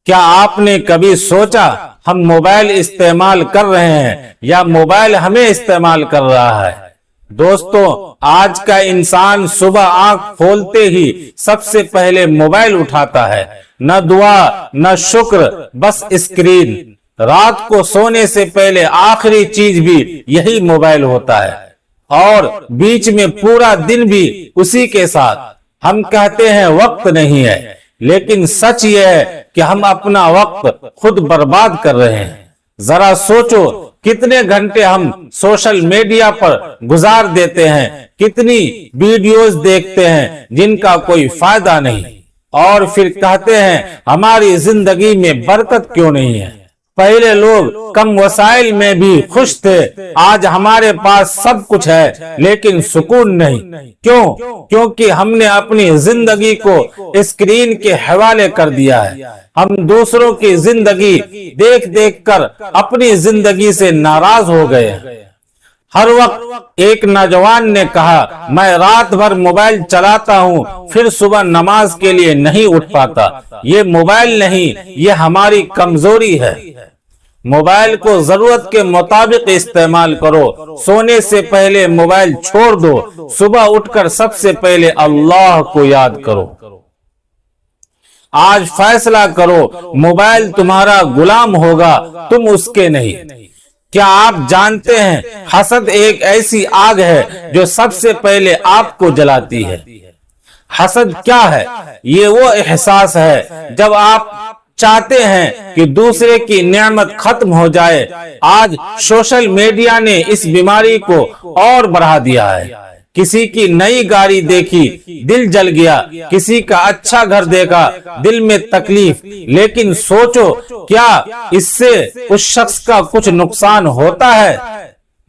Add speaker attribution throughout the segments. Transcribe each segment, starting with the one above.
Speaker 1: کیا آپ نے کبھی سوچا ہم موبائل استعمال کر رہے ہیں یا موبائل ہمیں استعمال کر رہا ہے؟ دوستو، آج کا انسان صبح آنکھ کھولتے ہی سب سے پہلے موبائل اٹھاتا ہے۔ نہ دعا نہ شکر، بس اسکرین۔ رات کو سونے سے پہلے آخری چیز بھی یہی موبائل ہوتا ہے، اور بیچ میں پورا دن بھی اسی کے ساتھ۔ ہم کہتے ہیں وقت نہیں ہے، لیکن سچ یہ ہے کہ ہم اپنا وقت خود برباد کر رہے ہیں۔ ذرا سوچو کتنے گھنٹے ہم سوشل میڈیا پر گزار دیتے ہیں، کتنی ویڈیوز دیکھتے ہیں جن کا کوئی فائدہ نہیں، اور پھر کہتے ہیں ہماری زندگی میں برکت کیوں نہیں ہے۔ پہلے لوگ کم وسائل میں بھی خوش تھے، آج ہمارے پاس سب کچھ ہے لیکن سکون نہیں۔ کیوں؟ کیونکہ ہم نے اپنی زندگی کو اسکرین کے حوالے کر دیا ہے۔ ہم دوسروں کی زندگی دیکھ دیکھ کر اپنی زندگی سے ناراض ہو گئے۔ ہر وقت ایک نوجوان نے کہا، میں رات بھر موبائل چلاتا ہوں پھر صبح نماز کے لیے نہیں اٹھ پاتا۔ یہ موبائل نہیں، یہ ہماری کمزوری ہے۔ موبائل کو ضرورت کے مطابق استعمال کرو۔ سونے سے پہلے موبائل چھوڑ دو، صبح اٹھ کر سب سے پہلے اللہ کو یاد کرو۔ آج فیصلہ کرو، موبائل تمہارا غلام ہوگا، تم اس کے نہیں۔ کیا آپ جانتے ہیں حسد ایک ایسی آگ ہے جو سب سے پہلے آپ کو جلاتی ہے؟ حسد کیا ہے؟ یہ وہ احساس ہے جب آپ چاہتے ہیں کہ دوسرے کی نعمت ختم ہو جائے۔ آج سوشل میڈیا نے اس بیماری کو اور بڑھا دیا ہے۔ کسی کی نئی گاڑی دیکھی، دل جل گیا، کسی کا اچھا گھر دیکھا، دل میں تکلیف۔ لیکن سوچو، کیا اس سے اس شخص کا کچھ نقصان ہوتا ہے؟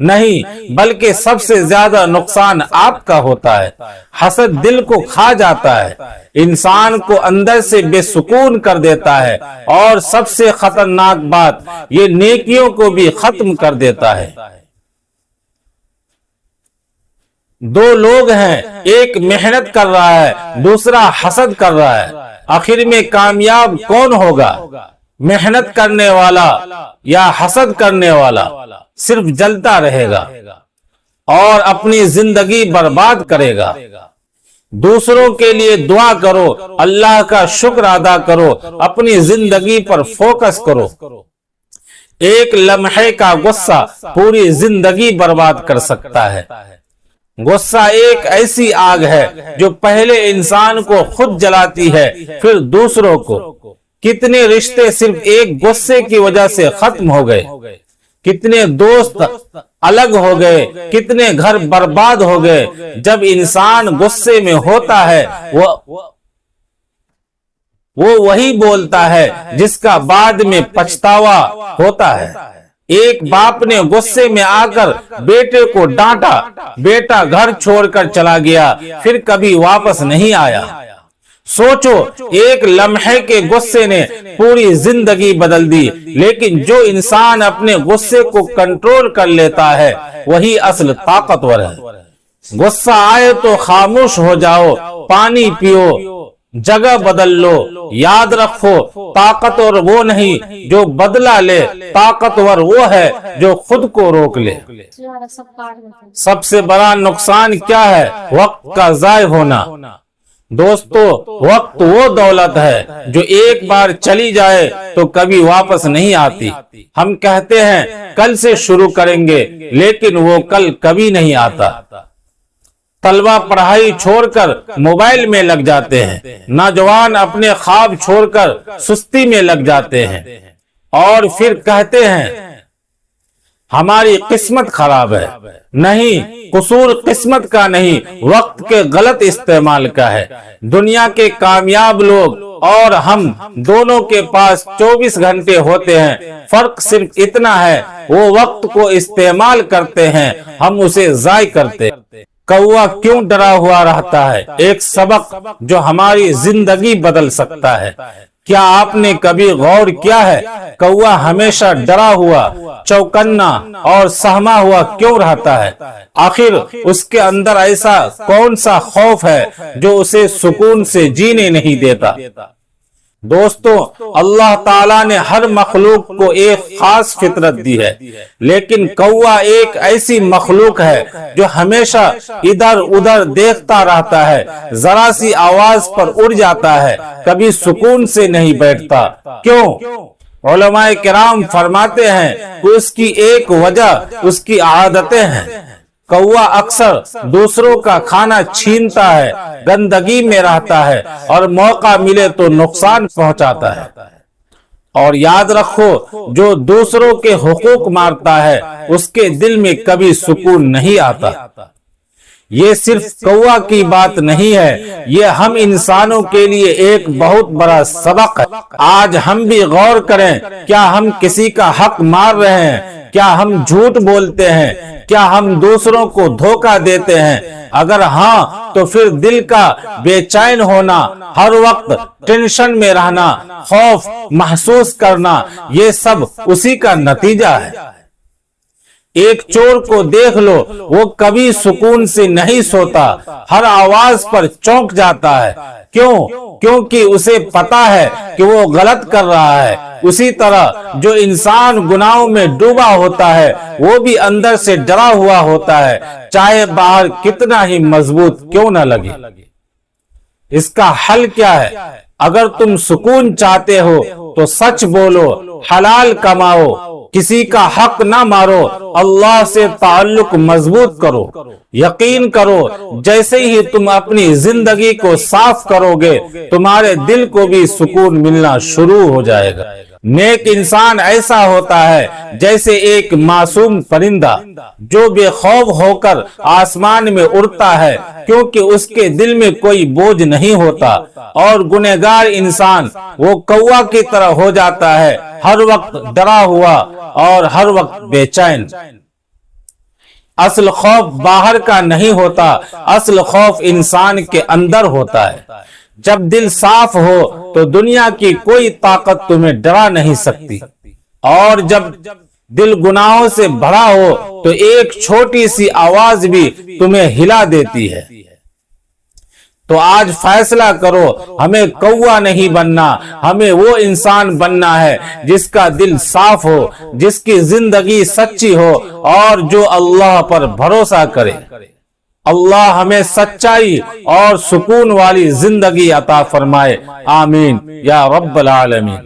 Speaker 1: نہیں، بلکہ سب سے زیادہ نقصان آپ کا ہوتا ہے۔ حسد دل کو کھا جاتا ہے، انسان کو اندر سے بے سکون کر دیتا ہے، اور سب سے خطرناک بات، یہ نیکیوں کو بھی ختم کر دیتا ہے۔ دو لوگ ہیں، ایک محنت کر رہا ہے، دوسرا حسد کر رہا ہے۔ آخر میں کامیاب کون ہوگا؟ محنت کرنے والا یا حسد کرنے والا؟ صرف جلتا رہے گا اور اپنی زندگی برباد کرے گا۔ دوسروں کے لیے دعا کرو، اللہ کا شکر ادا کرو، اپنی زندگی پر فوکس کرو۔ ایک لمحے کا غصہ پوری زندگی برباد کر سکتا ہے۔ غصہ ایک ایسی آگ ہے جو پہلے انسان کو خود جلاتی ہے، پھر دوسروں کو۔ کتنے رشتے صرف ایک غصے کی وجہ سے ختم ہو گئے، کتنے دوست الگ ہو گئے، کتنے گھر برباد ہو گئے۔ جب انسان غصے میں ہوتا ہے وہ وہی بولتا ہے جس کا بعد میں پچھتاوا ہوتا ہے۔ ایک باپ نے غصے میں آ کر بیٹے کو ڈانٹا، بیٹا گھر چھوڑ کر چلا گیا، پھر کبھی واپس نہیں آیا۔ سوچو، ایک لمحے کے غصے نے پوری زندگی بدل دی۔ لیکن جو انسان اپنے غصے کو کنٹرول کر لیتا ہے وہی اصل طاقتور ہے۔ غصہ آئے تو خاموش ہو جاؤ، پانی پیو، جگہ بدل لو۔ یاد رکھو، طاقتور وہ نہیں جو بدلہ لے، طاقتور وہ ہے جو خود کو روک لے۔ سب سے بڑا نقصان کیا ہے؟ وقت کا ضائع ہونا۔ دوستو، وقت وہ دولت ہے جو ایک بار چلی جائے تو کبھی واپس نہیں آتی۔ ہم کہتے ہیں کل سے شروع کریں گے، لیکن وہ کل کبھی نہیں آتا۔ طلبہ پڑھائی چھوڑ کر موبائل میں لگ جاتے ہیں، نوجوان اپنے خواب چھوڑ کر سستی میں لگ جاتے ہیں، اور پھر کہتے ہیں ہماری قسمت خراب ہے۔ نہیں، قصور قسمت کا نہیں، وقت کے غلط استعمال کا ہے۔ دنیا کے کامیاب لوگ اور ہم دونوں کے پاس 24 گھنٹے ہوتے ہیں، فرق صرف اتنا ہے وہ وقت کو استعمال کرتے ہیں، ہم اسے ضائع کرتے ہیں۔ کوا کیوں ڈرا ہوا رہتا ہے؟ ایک سبق جو ہماری زندگی بدل سکتا ہے۔ کیا آپ نے کبھی غور کیا ہے کوا ہمیشہ ڈرا ہوا، چوکنا اور سہما ہوا کیوں رہتا ہے؟ آخر اس کے اندر ایسا کون سا خوف ہے جو اسے سکون سے جینے نہیں دیتا؟ دوستو اللہ تعالیٰ نے ہر مخلوق کو ایک خاص فطرت دی ہے، لیکن کوا ایک ایسی مخلوق ہے جو ہمیشہ ادھر ادھر دیکھتا رہتا ہے، ذرا سی آواز پر اڑ جاتا ہے، کبھی سکون سے نہیں بیٹھتا۔ کیوں؟ علماء کرام فرماتے ہیں کہ اس کی ایک وجہ اس کی عادتیں ہیں۔ کوا اکثر دوسروں کا کھانا چھینتا ہے، گندگی میں رہتا ہے اور موقع ملے تو نقصان پہنچاتا ہے۔ اور یاد رکھو، جو دوسروں کے حقوق مارتا ہے اس کے دل میں کبھی سکون نہیں آتا۔ یہ صرف کوا کی بات نہیں ہے، یہ ہم انسانوں کے لیے ایک بہت بڑا سبق ہے۔ آج ہم بھی غور کریں، کیا ہم کسی کا حق مار رہے ہیں؟ کیا ہم جھوٹ بولتے ہیں؟ کیا ہم دوسروں کو دھوکہ دیتے ہیں؟ اگر ہاں تو پھر دل کا بے چین ہونا، ہر وقت ٹینشن میں رہنا، خوف محسوس کرنا، یہ سب اسی کا نتیجہ ہے۔ ایک چور کو دیکھ لو، وہ کبھی سکون سے نہیں سوتا، ہر آواز پر چونک جاتا ہے۔ کیوں؟ کیونکہ اسے پتا ہے کہ وہ غلط کر رہا ہے۔ اسی طرح جو انسان گناہوں میں ڈوبا ہوتا ہے وہ بھی اندر سے ڈرا ہوا ہوتا ہے، چاہے باہر کتنا ہی مضبوط کیوں نہ لگے۔ اس کا حل کیا ہے؟ اگر تم سکون چاہتے ہو تو سچ بولو، حلال کماؤ، کسی کا حق نہ مارو، اللہ سے تعلق مضبوط کرو۔ یقین کرو، جیسے ہی تم اپنی زندگی کو صاف کرو گے تمہارے دل کو بھی سکون ملنا شروع ہو جائے گا۔ نیک انسان ایسا ہوتا ہے جیسے ایک معصوم پرندہ جو بے خوف ہو کر آسمان میں اڑتا ہے، کیونکہ اس کے دل میں کوئی بوجھ نہیں ہوتا۔ اور گنہگار انسان وہ کوا کی طرح ہو جاتا ہے، ہر وقت ڈرا ہوا اور ہر وقت بے چین۔ اصل خوف باہر کا نہیں ہوتا، اصل خوف انسان کے اندر ہوتا ہے۔ جب دل صاف ہو تو دنیا کی کوئی طاقت تمہیں ڈرا نہیں سکتی، اور جب دل گناہوں سے بھرا ہو تو ایک چھوٹی سی آواز بھی تمہیں ہلا دیتی ہے۔ تو آج فیصلہ کرو، ہمیں کوا نہیں بننا، ہمیں وہ انسان بننا ہے جس کا دل صاف ہو، جس کی زندگی سچی ہو اور جو اللہ پر بھروسہ کرے۔ اللہ ہمیں سچائی اور سکون والی زندگی عطا فرمائے، آمین یا رب العالمین۔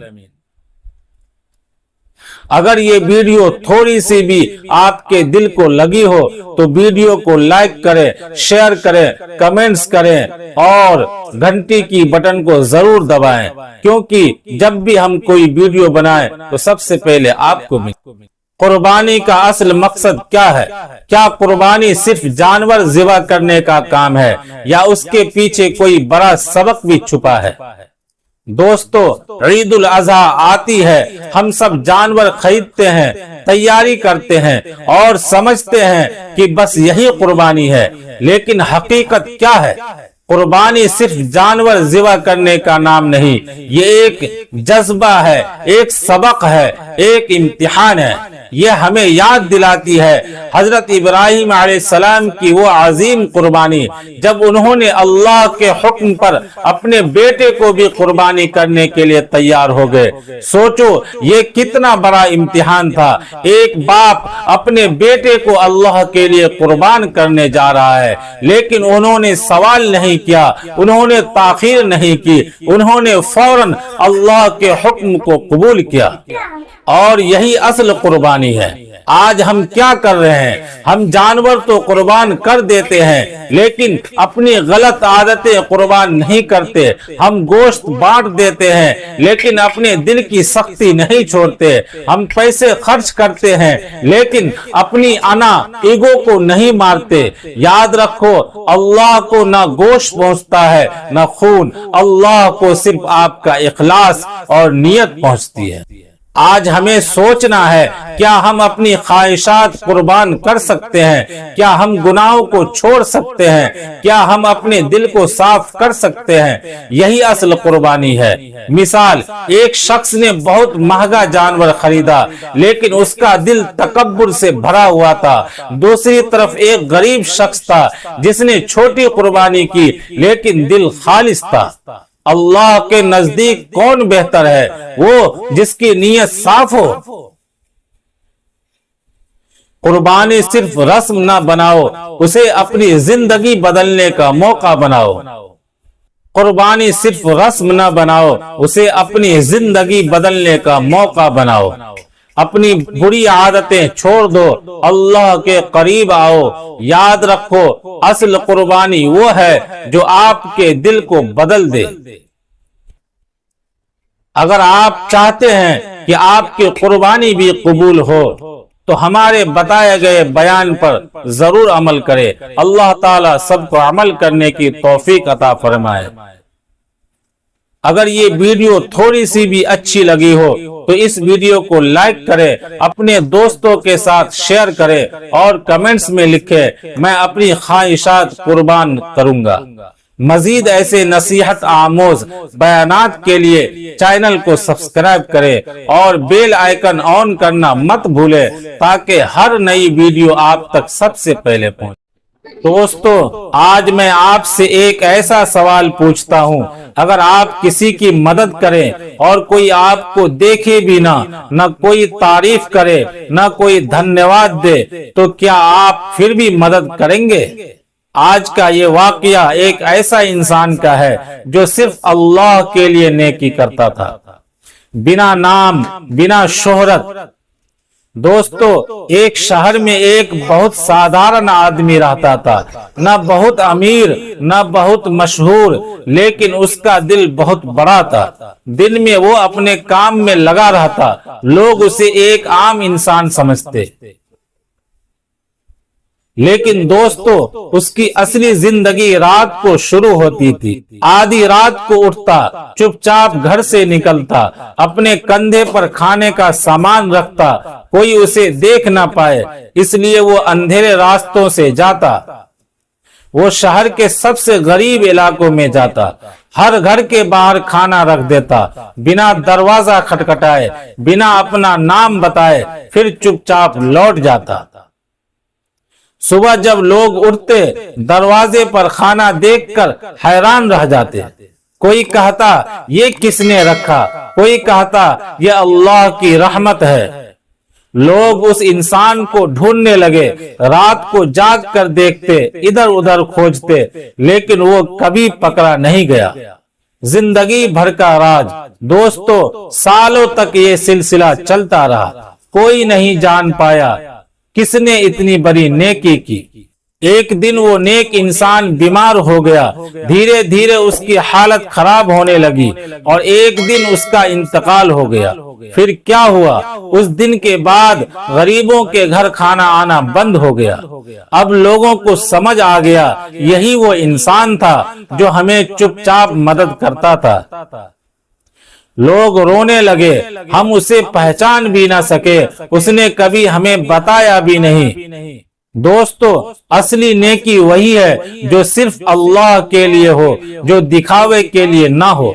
Speaker 1: اگر یہ ویڈیو تھوڑی سی بھی آپ کے دل کو لگی ہو تو ویڈیو کو لائک کریں، شیئر کریں، کمنٹس کریں اور گھنٹی کی بٹن کو ضرور دبائیں، کیونکہ جب بھی ہم کوئی ویڈیو بنائیں تو سب سے پہلے آپ کو ملے۔ قربانی کا اصل مقصد کیا ہے؟ کیا قربانی صرف جانور ذبح کرنے کا کام ہے یا اس کے پیچھے کوئی بڑا سبق بھی چھپا ہے؟ دوستو، عید الاضحیٰ آتی ہے، ہم سب جانور خریدتے ہیں، تیاری کرتے ہیں اور سمجھتے ہیں کہ بس یہی قربانی ہے، لیکن حقیقت کیا ہے؟ قربانی صرف جانور ذبح کرنے کا نام نہیں، یہ ایک جذبہ ہے، ایک سبق ہے، ایک امتحان ہے۔ یہ ہمیں یاد دلاتی ہے حضرت ابراہیم علیہ السلام کی وہ عظیم قربانی جب انہوں نے اللہ کے حکم پر اپنے بیٹے کو بھی قربانی کرنے کے لیے تیار ہو گئے۔ سوچو یہ کتنا بڑا امتحان تھا، ایک باپ اپنے بیٹے کو اللہ کے لیے قربان کرنے جا رہا ہے، لیکن انہوں نے سوال نہیں کیا، انہوں نے تاخیر نہیں کی، انہوں نے فوراً اللہ کے حکم کو قبول کیا، اور یہی اصل قربانی ہے۔ آج ہم کیا کر رہے ہیں؟ ہم جانور تو قربان کر دیتے ہیں لیکن اپنی غلط عادتیں قربان نہیں کرتے۔ ہم گوشت بانٹ دیتے ہیں لیکن اپنے دل کی سختی نہیں چھوڑتے۔ ہم پیسے خرچ کرتے ہیں لیکن اپنی انا ایگو کو نہیں مارتے۔ یاد رکھو، اللہ کو نہ گوشت پہنچتا ہے نہ خون، اللہ کو صرف آپ کا اخلاص اور نیت پہنچتی ہے۔ آج ہمیں سوچنا ہے، کیا ہم اپنی خواہشات قربان کر سکتے ہیں؟ کیا ہم گناہوں کو چھوڑ سکتے ہیں؟ کیا ہم اپنے دل کو صاف کر سکتے ہیں؟ یہی اصل قربانی ہے۔ مثال، ایک شخص نے بہت مہنگا جانور خریدا لیکن اس کا دل تکبر سے بھرا ہوا تھا۔ دوسری طرف ایک غریب شخص تھا جس نے چھوٹی قربانی کی لیکن دل خالص تھا۔ اللہ کے نزدیک کون بہتر ہے؟ وہ جس کی نیت صاف ہو۔ قربانی صرف رسم نہ بناؤ، اسے اپنی زندگی بدلنے کا موقع بناؤ۔ قربانی صرف رسم نہ بناؤ، اسے اپنی زندگی بدلنے کا موقع بناؤ۔ اپنی بری عادتیں چھوڑ دو، اللہ کے قریب آؤ۔ یاد رکھو، اصل قربانی وہ ہے جو آپ کے دل کو بدل دے۔ اگر آپ چاہتے ہیں کہ آپ کی قربانی بھی قبول ہو تو ہمارے بتائے گئے بیان پر ضرور عمل کرے۔ اللہ تعالیٰ سب کو عمل کرنے کی توفیق عطا فرمائے۔ اگر یہ ویڈیو تھوڑی سی بھی اچھی لگی ہو تو اس ویڈیو کو لائک کرے، اپنے دوستوں کے ساتھ شیئر کرے اور کمنٹس میں لکھے میں اپنی خواہشات قربان کروں گا۔ مزید ایسے نصیحت آموز بیانات کے لیے چینل کو سبسکرائب کرے اور بیل آئیکن آن کرنا مت بھولے تاکہ ہر نئی ویڈیو آپ تک سب سے پہلے پہنچے۔ دوستو، آج میں آپ سے ایک ایسا سوال پوچھتا ہوں، اگر آپ کسی کی مدد کریں اور کوئی آپ کو دیکھے بھی نہ کوئی تعریف کرے، نہ کوئی دھنیواد دے، تو کیا آپ پھر بھی مدد کریں گے؟ آج کا یہ واقعہ ایک ایسا انسان کا ہے جو صرف اللہ کے لیے نیکی کرتا تھا، بنا نام، بنا شہرت۔ دوستو، ایک شہر میں ایک بہت سادھارن آدمی رہتا تھا، نہ بہت امیر نہ بہت مشہور، لیکن اس کا دل بہت بڑا تھا۔ دن میں وہ اپنے کام میں لگا رہتا، لوگ اسے ایک عام انسان سمجھتے، لیکن دوستو اس کی اصلی زندگی رات کو شروع ہوتی تھی۔ آدھی رات کو اٹھتا، چپ چاپ گھر سے نکلتا، اپنے کندھے پر کھانے کا سامان رکھتا، کوئی اسے دیکھ نہ پائے، اس لیے وہ اندھیرے راستوں سے جاتا۔ وہ شہر کے سب سے غریب علاقوں میں جاتا، ہر گھر کے باہر کھانا رکھ دیتا، بنا دروازہ کھٹکھٹائے، بنا اپنا نام بتائے، پھر چپ چاپ لوٹ جاتا۔ صبح جب لوگ اٹھتے، دروازے پر کھانا دیکھ کر حیران رہ جاتے۔ کوئی کہتا یہ کس نے رکھا، کوئی کہتا یہ اللہ کی رحمت ہے۔ لوگ اس انسان کو ڈھونڈنے لگے، رات کو جاگ کر دیکھتے، ادھر ادھر کھوجتے، لیکن وہ کبھی پکڑا نہیں گیا۔ زندگی بھر کا راز، دوستو سالوں تک یہ سلسلہ چلتا رہا، کوئی نہیں جان پایا کس نے اتنی بڑی نیکی کی۔ ایک دن وہ نیک انسان بیمار ہو گیا، دھیرے دھیرے اس کی حالت خراب ہونے لگی اور ایک دن اس کا انتقال ہو گیا۔ پھر کیا ہوا؟ اس دن کے بعد غریبوں کے گھر کھانا آنا بند ہو گیا۔ اب لوگوں کو سمجھ آ گیا یہی وہ انسان تھا جو ہمیں چپ چاپ مدد کرتا تھا۔ لوگ رونے لگے، ہم اسے پہچان بھی نہ سکے، اس نے کبھی ہمیں بتایا بھی نہیں۔ دوستو اصلی نیکی وہی ہے جو صرف اللہ کے لیے ہو، جو دکھاوے کے لیے نہ ہو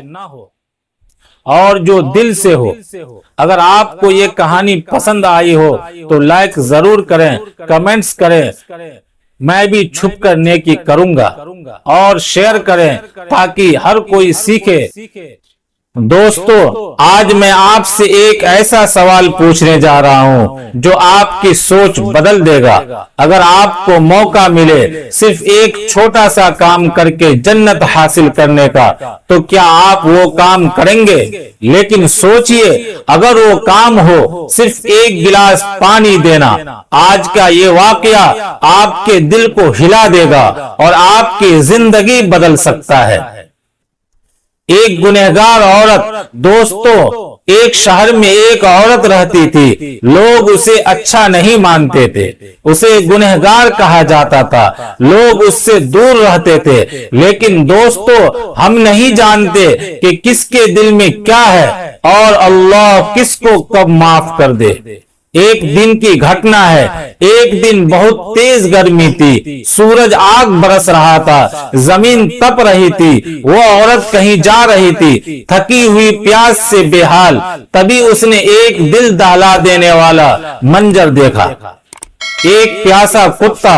Speaker 1: اور جو دل سے ہو۔ اگر آپ کو یہ کہانی پسند آئی ہو تو لائک ضرور کریں، کمنٹس کریں، میں بھی چھپ کر نیکی کروں گا، اور شیئر کریں تاکہ ہر کوئی سیکھے۔ دوستو آج میں آپ سے ایک ایسا سوال پوچھنے جا رہا ہوں جو آپ کی سوچ بدل دے گا۔ اگر آپ کو موقع ملے صرف ایک چھوٹا سا کام کر کے جنت حاصل کرنے کا تو کیا آپ وہ کام کریں گے؟ لیکن سوچئے، اگر وہ کام ہو صرف ایک گلاس پانی دینا، آج کا یہ واقعہ آپ کے دل کو ہلا دے گا اور آپ کی زندگی بدل سکتا ہے۔ ایک گنہگار عورت، دوستو ایک شہر میں ایک عورت رہتی تھی، لوگ اسے اچھا نہیں مانتے تھے، اسے گنہگار کہا جاتا تھا، لوگ اس سے دور رہتے تھے، لیکن دوستو ہم نہیں جانتے کہ کس کے دل میں کیا ہے اور اللہ کس کو کب معاف کر دے۔ ایک دن کی گھٹنا ہے، ایک دن بہت تیز گرمی تھی، سورج آگ برس رہا تھا، زمین تپ رہی تھی، وہ عورت کہیں جا رہی تھی، تھکی ہوئی پیاس سے بے حال، تبھی اس نے ایک دل دہلا دینے والا منظر دیکھا۔ ایک پیاسا کتا،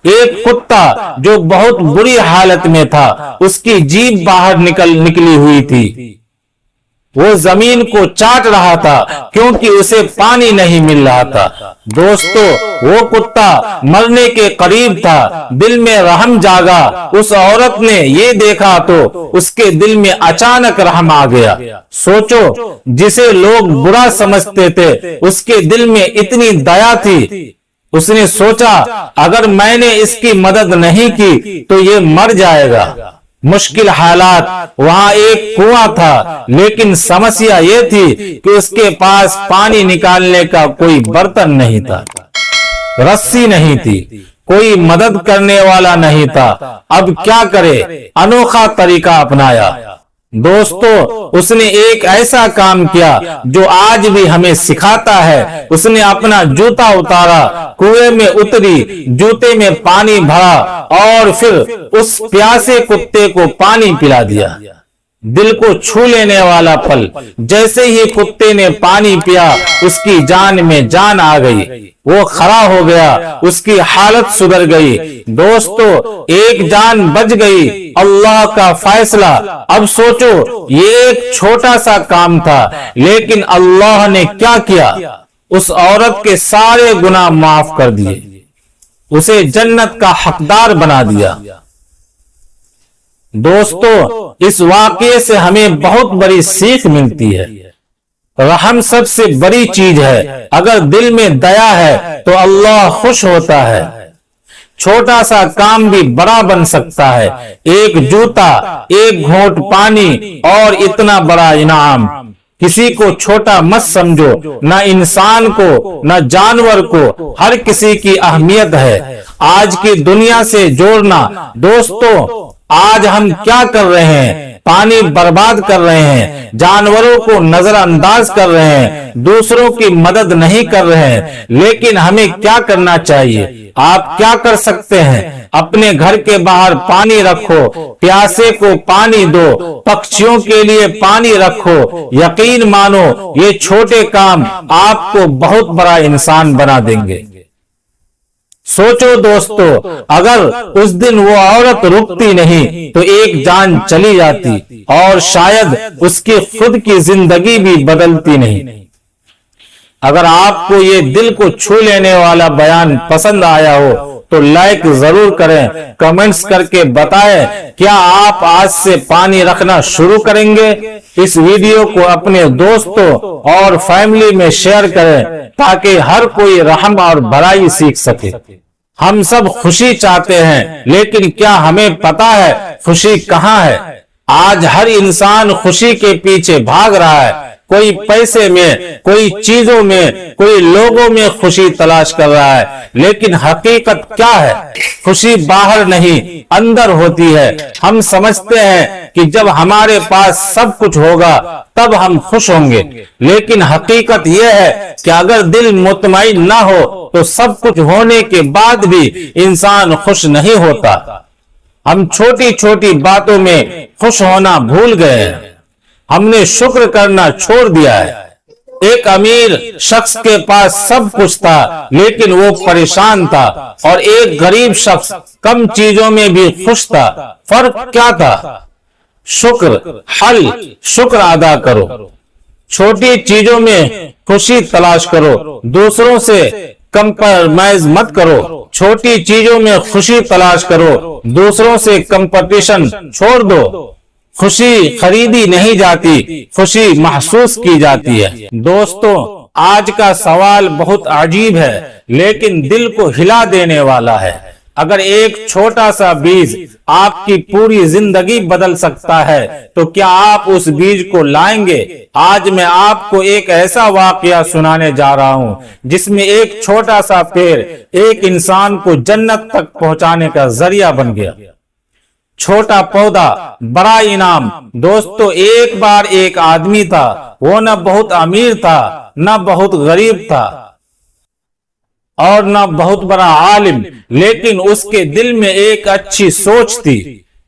Speaker 1: ایک کتا جو بہت بری حالت میں تھا، اس کی جیب باہر نکلی ہوئی تھی، وہ زمین کو چاٹ رہا تھا کیونکہ اسے پانی نہیں مل رہا تھا۔ دوستو، وہ کتا مرنے کے قریب تھا، دل میں رحم جاگا۔ اس عورت نے یہ دیکھا تو اس کے دل میں اچانک رحم آ گیا۔ سوچو، جسے لوگ برا سمجھتے تھے اس کے دل میں اتنی دیا تھی۔ اس نے سوچا اگر میں نے اس کی مدد نہیں کی تو یہ مر جائے گا۔ مشکل حالات، وہاں ایک کنواں تھا، لیکن سمسیا یہ تھی کہ اس کے پاس پانی نکالنے کا کوئی برتن نہیں تھا، رسی نہیں تھی، کوئی مدد کرنے والا نہیں تھا۔ اب کیا کرے؟ انوکھا طریقہ اپنایا۔ دوستو، اس نے ایک ایسا کام کیا جو آج بھی ہمیں سکھاتا ہے۔ اس نے اپنا جوتا اتارا، کنویں میں اتری، جوتے میں پانی بھرا اور پھر اس پیاسے کتے کو پانی پلا دیا۔ دل کو چھو لینے والا پل، جیسے ہی کتے نے پانی پیا اس کی جان میں جان آ گئی، وہ کھڑا ہو گیا، اس کی حالت سدھر گئی۔ دوستو، ایک جان بچ گئی، اللہ کا فیصلہ۔ اب سوچو، یہ ایک چھوٹا سا کام تھا، لیکن اللہ نے کیا کیا؟ اس عورت کے سارے گناہ معاف کر دیے، اسے جنت کا حقدار بنا دیا۔ دوستو، اس واقعے سے ہمیں بہت بڑی سیکھ ملتی ہے۔ رحم سب سے بڑی چیز ہے۔ اگر دل میں دیا ہے تو اللہ خوش ہوتا ہے۔ چھوٹا سا کام بھی بڑا بن سکتا ہے۔ ایک جوتا، ایک گھونٹ پانی اور اتنا بڑا انعام۔ کسی کو چھوٹا مت سمجھو، نہ انسان کو نہ جانور کو، ہر کسی کی اہمیت ہے۔ آج کی دنیا سے جوڑنا۔ دوستو، آج ہم کیا کر رہے ہیں؟ پانی برباد کر رہے ہیں، جانوروں کو نظر انداز کر رہے ہیں، دوسروں کی مدد نہیں کر رہے ہیں۔ لیکن ہمیں کیا کرنا چاہیے؟ آپ کیا کر سکتے ہیں؟ اپنے گھر کے باہر پانی رکھو، پیاسے کو پانی دو، پکشیوں کے لیے پانی رکھو۔ یقین مانو، یہ چھوٹے کام آپ کو بہت بڑا انسان بنا دیں گے۔ سوچو دوستو، اگر اس دن وہ عورت رکتی نہیں تو ایک جان چلی جاتی اور شاید اس کی خود کی زندگی بھی بدلتی نہیں۔ اگر آپ کو یہ دل کو چھو لینے والا بیان پسند آیا ہو تو لائک ضرور کریں، کمنٹس کر کے بتائیں کیا آپ آج سے پانی رکھنا شروع کریں گے۔ اس ویڈیو کو اپنے دوستوں اور فیملی میں شیئر کریں تاکہ ہر کوئی رحم اور بھلائی سیکھ سکے۔ ہم سب خوشی چاہتے ہیں، لیکن کیا ہمیں پتا ہے خوشی کہاں ہے؟ آج ہر انسان خوشی کے پیچھے بھاگ رہا ہے۔ کوئی پیسے میں، کوئی چیزوں میں، کوئی لوگوں میں خوشی تلاش کر رہا ہے، لیکن حقیقت کیا ہے؟ خوشی باہر نہیں، اندر ہوتی ہے۔ ہم سمجھتے ہیں کہ جب ہمارے پاس سب کچھ ہوگا تب ہم خوش ہوں گے، لیکن حقیقت یہ ہے کہ اگر دل مطمئن نہ ہو تو سب کچھ ہونے کے بعد بھی انسان خوش نہیں ہوتا۔ ہم چھوٹی چھوٹی باتوں میں خوش ہونا بھول گئے ہیں، ہم نے شکر کرنا چھوڑ دیا ہے۔ ایک امیر شخص کے پاس سب کچھ تھا لیکن وہ پریشان تھا، اور ایک غریب شخص کم چیزوں میں بھی خوش تھا۔ فرق کیا تھا؟ شکر ادا کرو، چھوٹی چیزوں میں خوشی تلاش کرو، دوسروں سے کمپرومائز مت کرو۔ چھوٹی چیزوں میں خوشی تلاش کرو، دوسروں سے کمپٹیشن چھوڑ دو۔ خوشی خریدی نہیں جاتی، خوشی محسوس کی جاتی ہے۔ دوستو، آج کا سوال بہت عجیب ہے لیکن دل کو ہلا دینے والا ہے۔ اگر ایک چھوٹا سا بیج آپ کی پوری زندگی بدل سکتا ہے تو کیا آپ اس بیج کو لائیں گے؟ آج میں آپ کو ایک ایسا واقعہ سنانے جا رہا ہوں جس میں ایک چھوٹا سا پیڑ ایک انسان کو جنت تک پہنچانے کا ذریعہ بن گیا۔ چھوٹا پودا، بڑا انعام۔ دوستو، ایک بار ایک آدمی تھا، وہ نہ بہت امیر تھا نہ بہت غریب تھا اور نہ بہت بڑا عالم، لیکن اس کے دل میں ایک اچھی سوچ تھی۔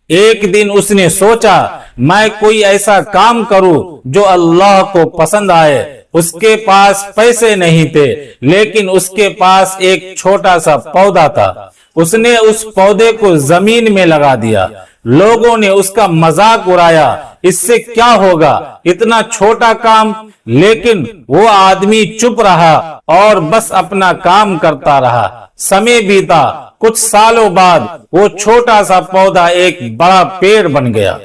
Speaker 1: ایک دن اس نے سوچا میں کوئی ایسا کام کروں جو اللہ کو پسند آئے۔ اس کے پاس پیسے نہیں تھے، لیکن اس کے پاس ایک چھوٹا سا پودا تھا۔ اس نے اس پودے کو زمین میں لگا دیا۔ لوگوں نے اس کا مذاق اڑایا، اس سے کیا ہوگا، اتنا چھوٹا کام۔ لیکن وہ آدمی چپ رہا اور بس اپنا کام کرتا رہا۔ سمے بیتا، کچھ سالوں بعد وہ چھوٹا سا پودا ایک بڑا پیڑ بن گیا۔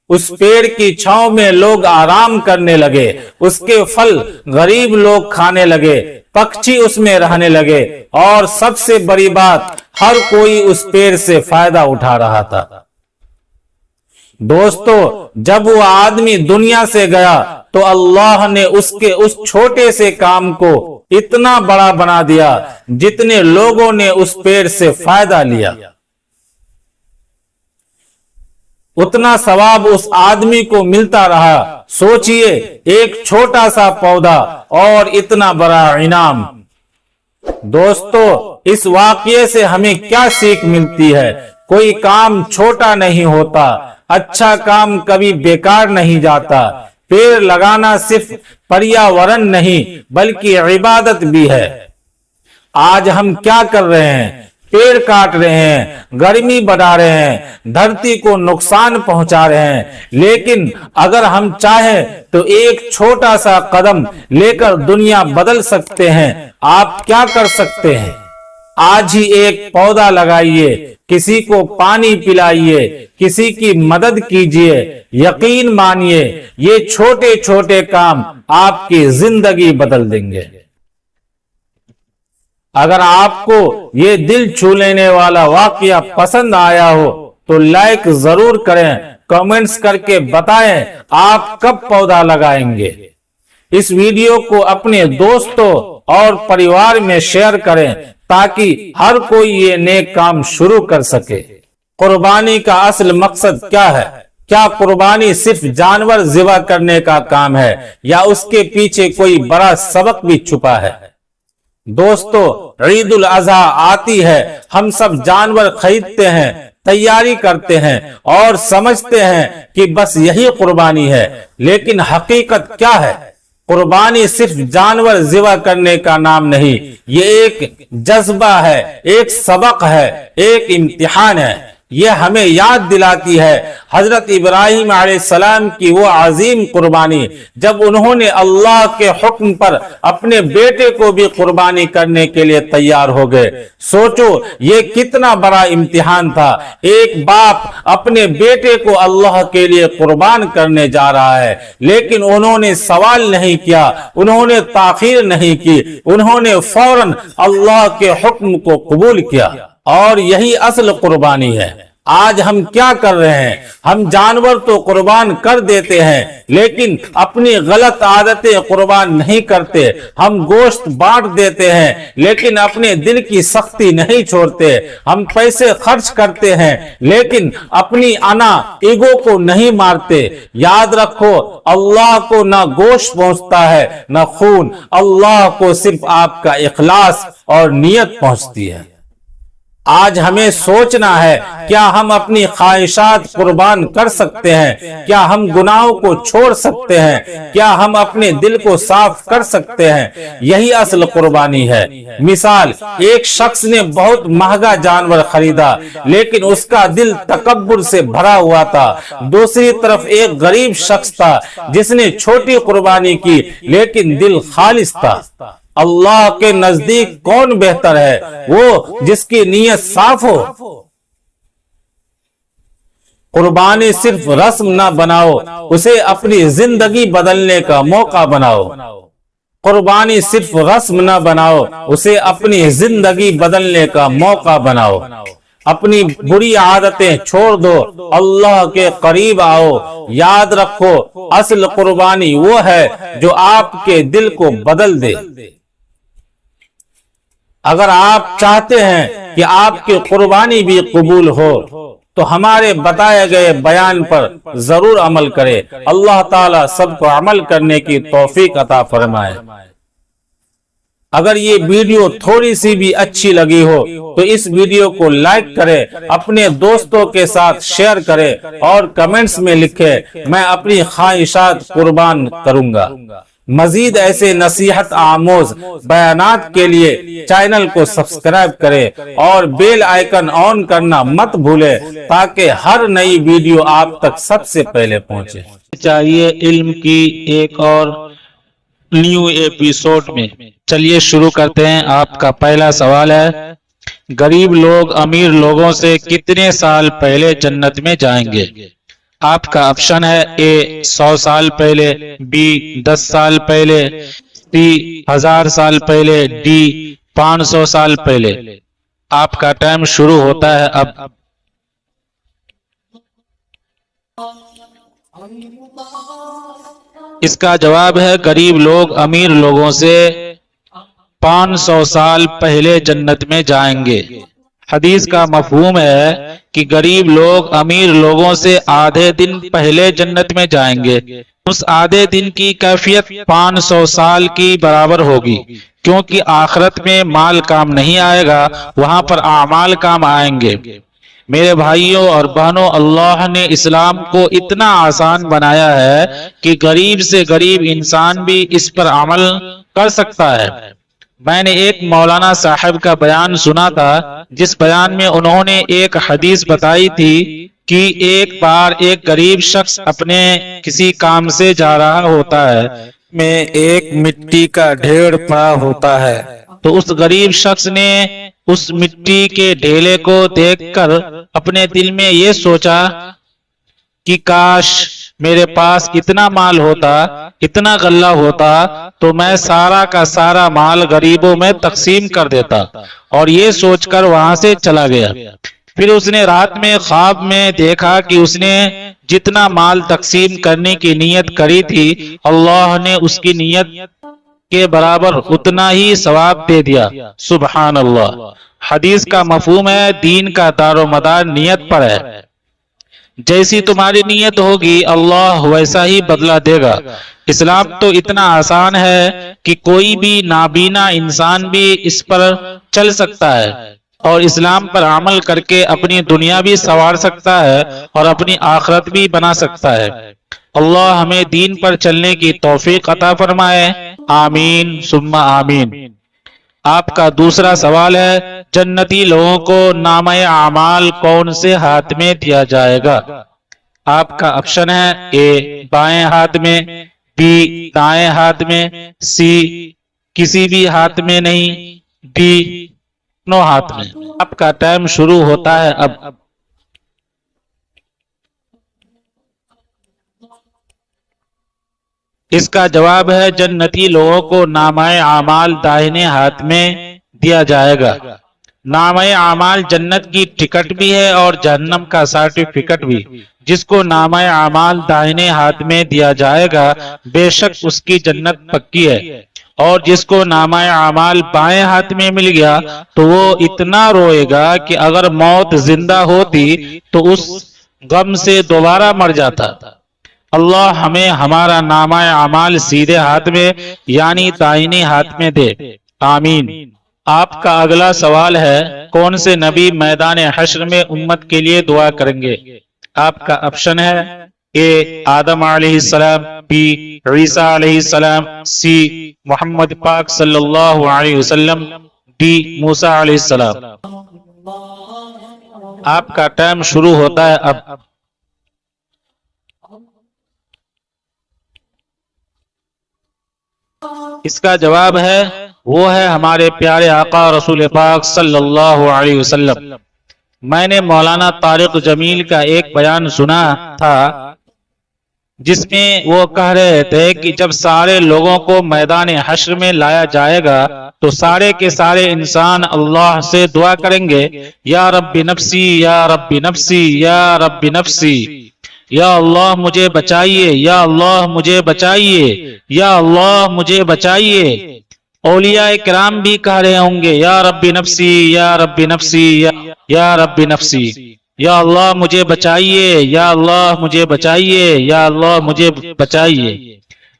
Speaker 1: اس پیڑ کی چھاؤں میں لوگ آرام کرنے لگے، اس کے پھل غریب لوگ کھانے لگے، پکچھی اس میں رہنے لگے، اور سب سے بڑی بات، ہر کوئی اس پیڑ سے فائدہ اٹھا رہا تھا۔ دوستو، جب وہ آدمی دنیا سے گیا تو اللہ نے اس کے اس چھوٹے سے کام کو اتنا بڑا بنا دیا جتنے لوگوں نے اس پیڑ سے فائدہ لیا، اتنا ثواب اس آدمی کو ملتا رہا۔ سوچئے، ایک چھوٹا سا پودا اور اتنا بڑا انعام۔ دوستو، اس واقعے سے ہمیں کیا سیکھ ملتی ہے؟ کوئی کام چھوٹا نہیں ہوتا، اچھا کام کبھی بیکار نہیں جاتا۔ پیڑ لگانا صرف پریاورن نہیں بلکہ عبادت بھی ہے۔ آج ہم کیا کر رہے ہیں؟ پیڑ کاٹ رہے ہیں، گرمی بڑھا رہے ہیں، دھرتی کو نقصان پہنچا رہے ہیں۔ لیکن اگر ہم چاہیں تو ایک چھوٹا سا قدم لے کر دنیا بدل سکتے ہیں۔ آپ کیا کر سکتے ہیں؟ آج ہی ایک پودا لگائیے، کسی کو پانی پلائیے، کسی کی مدد کیجیے۔ یقین مانیے، یہ چھوٹے چھوٹے کام آپ کی زندگی بدل دیں گے۔ اگر آپ کو یہ دل چھو لینے والا واقعہ پسند آیا ہو تو لائک ضرور کریں، کمنٹس کر کے بتائیں آپ کب پودا لگائیں گے۔ اس ویڈیو کو اپنے دوستوں اور پریوار میں شیئر کریں تاکہ ہر کوئی یہ نیک کام شروع کر سکے۔ قربانی کا اصل مقصد کیا ہے؟ کیا قربانی صرف جانور ذبح کرنے کا کام ہے یا اس کے پیچھے کوئی بڑا سبق بھی چھپا ہے؟ دوستو، عید الاضحیٰ آتی ہے، ہم سب جانور خریدتے ہیں، تیاری کرتے ہیں اور سمجھتے ہیں کہ بس یہی قربانی ہے، لیکن حقیقت کیا ہے؟ قربانی صرف جانور ذبح کرنے کا نام نہیں، یہ ایک جذبہ ہے، ایک سبق ہے، ایک امتحان ہے۔ یہ ہمیں یاد دلاتی ہے حضرت ابراہیم علیہ السلام کی وہ عظیم قربانی جب انہوں نے اللہ کے حکم پر اپنے بیٹے کو بھی قربانی کرنے کے لیے تیار ہو گئے۔ سوچو یہ کتنا بڑا امتحان تھا۔ ایک باپ اپنے بیٹے کو اللہ کے لیے قربان کرنے جا رہا ہے، لیکن انہوں نے سوال نہیں کیا، انہوں نے تاخیر نہیں کی، انہوں نے فوراً اللہ کے حکم کو قبول کیا، اور یہی اصل قربانی ہے۔ آج ہم کیا کر رہے ہیں؟ ہم جانور تو قربان کر دیتے ہیں، لیکن اپنی غلط عادتیں قربان نہیں کرتے۔ ہم گوشت بانٹ دیتے ہیں، لیکن اپنے دل کی سختی نہیں چھوڑتے۔ ہم پیسے خرچ کرتے ہیں، لیکن اپنی انا ایگو کو نہیں مارتے۔ یاد رکھو، اللہ کو نہ گوشت پہنچتا ہے نہ خون، اللہ کو صرف آپ کا اخلاص اور نیت پہنچتی ہے۔ آج ہمیں سوچنا ہے، کیا ہم اپنی خواہشات قربان کر سکتے ہیں؟ کیا ہم گناہوں کو چھوڑ سکتے ہیں؟ کیا ہم اپنے دل کو صاف کر سکتے ہیں؟ یہی اصل قربانی ہے۔ مثال، ایک شخص نے بہت مہنگا جانور خریدا، لیکن اس کا دل تکبر سے بھرا ہوا تھا۔ دوسری طرف ایک غریب شخص تھا جس نے چھوٹی قربانی کی، لیکن دل خالص تھا۔ اللہ کے نزدیک کون بہتر ہے؟ وہ جس کی نیت صاف ہو۔ قربانی صرف رسم نہ بناؤ، اسے اپنی زندگی بدلنے کا موقع بناؤ۔ قربانی صرف رسم نہ بناؤ، اسے اپنی زندگی بدلنے کا موقع بناؤ۔ اپنی بری عادتیں چھوڑ دو، اللہ کے قریب آؤ۔ یاد رکھو، اصل قربانی وہ ہے جو آپ کے دل کو بدل دے۔ اگر آپ چاہتے ہیں کہ آپ کی قربانی بھی قبول ہو تو ہمارے بتائے گئے بیان پر ضرور عمل کرے۔ اللہ تعالیٰ سب کو عمل کرنے کی توفیق عطا فرمائے۔ اگر یہ ویڈیو تھوڑی سی بھی اچھی لگی ہو تو اس ویڈیو کو لائک کرے، اپنے دوستوں کے ساتھ شیئر کرے اور کمنٹس میں لکھے، میں اپنی خواہشات قربان کروں گا۔ مزید ایسے نصیحت آموز بیانات کے لیے چینل کو سبسکرائب کریں اور بیل آئیکن آن کرنا مت بھولیں تاکہ ہر نئی ویڈیو آپ تک سب سے پہلے پہنچے۔
Speaker 2: چاہیے علم کی ایک اور نیو ایپیسوڈ میں چلیے شروع کرتے ہیں۔ آپ کا پہلا سوال ہے، غریب لوگ امیر لوگوں سے کتنے سال پہلے جنت میں جائیں گے؟ آپ کا آپشن ہے اے 100 سال پہلے، بی 10 سال پہلے، سی 1000 سال پہلے، ڈی 500 سال پہلے۔ آپ کا ٹائم شروع ہوتا ہے اب۔ اس کا جواب ہے غریب لوگ امیر لوگوں سے 500 سال پہلے جنت میں جائیں گے۔ حدیث کا مفہوم ہے کہ غریب لوگ امیر لوگوں سے آدھے دن پہلے جنت میں جائیں گے۔ اس آدھے دن کی کیفیت 500 سال کی برابر ہوگی، کیونکہ آخرت میں مال کام نہیں آئے گا، وہاں پر اعمال کام آئیں گے۔ میرے بھائیوں اور بہنوں، اللہ نے اسلام کو اتنا آسان بنایا ہے کہ غریب سے غریب انسان بھی اس پر عمل کر سکتا ہے۔ میں نے ایک مولانا صاحب کا بیان سنا تھا، جس بیان میں انہوں نے ایک حدیث بتائی تھی کہ ایک بار ایک غریب شخص اپنے کسی کام سے جا رہا ہوتا ہے، میں ایک مٹی کا ڈھیر پڑا ہوتا ہے، تو اس غریب شخص نے اس مٹی کے ڈھیلے کو دیکھ کر اپنے دل میں یہ سوچا کہ کاش میرے پاس اتنا مال ہوتا، اتنا غلہ ہوتا، تو میں سارا کا سارا مال غریبوں میں تقسیم کر دیتا، اور یہ سوچ کر وہاں سے چلا گیا۔ پھر اس نے رات میں خواب میں دیکھا کہ اس نے جتنا مال تقسیم کرنے کی نیت کری تھی، اللہ نے اس کی نیت کے برابر اتنا ہی ثواب دے دیا۔ سبحان اللہ۔ حدیث کا مفہوم ہے دین کا دار و مدار نیت پر ہے۔ جیسی تمہاری نیت ہوگی اللہ ویسا ہی بدلہ دے گا۔ اسلام تو اتنا آسان ہے کہ کوئی بھی نابینا انسان بھی اس پر چل سکتا ہے اور اسلام پر عمل کر کے اپنی دنیا بھی سنوار سکتا ہے اور اپنی آخرت بھی بنا سکتا ہے۔ اللہ ہمیں دین پر چلنے کی توفیق عطا فرمائے، آمین ثم آمین۔ آپ کا دوسرا سوال ہے، جنتی لوگوں کو نامہ اعمال کون سے ہاتھ میں دیا جائے گا؟ آپ کا آپشن ہے اے بائیں ہاتھ میں، بی دائیں ہاتھ میں، سی کسی بھی ہاتھ میں نہیں، ڈی دونوں ہاتھ میں۔ آپ کا ٹائم شروع ہوتا ہے اب۔ اس کا جواب ہے جنتی لوگوں کو نامہ اعمال داہنے ہاتھ میں دیا جائے گا۔ نامہ اعمال جنت کی ٹکٹ بھی ہے اور جہنم کا سرٹیفکیٹ بھی۔ جس کو نامہ اعمال داہنے ہاتھ میں دیا جائے گا بے شک اس کی جنت پکی ہے، اور جس کو نامہ اعمال بائیں ہاتھ میں مل گیا تو وہ اتنا روئے گا کہ اگر موت زندہ ہوتی تو اس غم سے دوبارہ مر جاتا۔ اللہ ہمیں ہمارا نامہ اعمال سیدھے ہاتھ میں یعنی دائیں ہاتھ میں دے، آمین۔ آپ کا اگلا سوال ہے، کون سے نبی میدان حشر میں امت کے لیے دعا کریں گے؟ آپ کا آپشن ہے اے آدم علیہ السلام، بی عیسیٰ علیہ السلام، سی محمد پاک صلی اللہ علیہ وسلم، ڈی موسیٰ علیہ السلام۔ آپ کا ٹائم شروع ہوتا ہے اب۔ اس کا جواب ہے وہ ہے ہمارے پیارے آقا رسول پاک صلی اللہ علیہ وسلم۔ میں نے مولانا طارق جمیل کا ایک بیان سنا تھا جس میں وہ کہہ رہے تھے کہ جب سارے لوگوں کو میدان حشر میں لایا جائے گا تو سارے کے سارے انسان اللہ سے دعا کریں گے، یا رب نفسی یا رب نفسی یا رب نفسی، یا اللہ مجھے بچائیے، یا اللہ مجھے بچائیے، یا اللہ مجھے بچائیے۔ اولیاء کرام بھی کہہ رہے ہوں گے، یا رب نفسی یا رب نفسی یا رب نفسی، یا اللہ مجھے بچائیے، یا اللہ مجھے بچائیے، یا اللہ مجھے بچائیے۔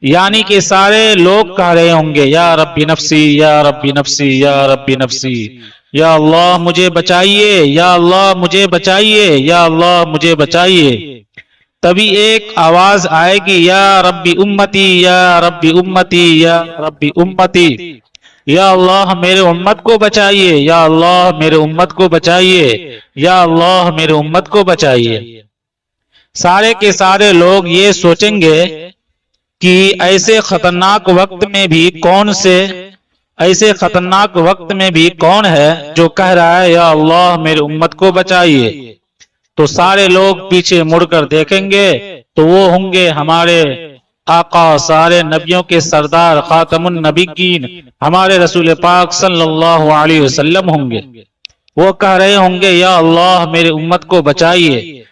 Speaker 2: یعنی کہ سارے لوگ کہہ رہے ہوں گے یا رب نفسی یا رب نفسی یا رب نفسی، یا اللہ مجھے بچائیے، یا اللہ مجھے بچائیے، یا اللہ مجھے بچائیے۔ تبھی ایک آواز آئے گی یا ربی امتی یا ربی امتی یا ربی امتی، یا اللہ میرے امت کو بچائیے، یا اللہ میرے امت کو بچائیے، یا اللہ میرے امت کو بچائیے۔ سارے کے سارے لوگ یہ سوچیں گے کہ ایسے خطرناک وقت میں بھی کون ہے جو کہہ رہا ہے یا اللہ میرے امت کو بچائیے۔ تو سارے لوگ پیچھے مڑ کر دیکھیں گے تو وہ ہوں گے ہمارے آقا، سارے نبیوں کے سردار، خاتم النبیین، ہمارے رسول پاک صلی اللہ علیہ وسلم ہوں گے۔ وہ کہہ رہے ہوں گے یا اللہ میرے امت کو بچائیے،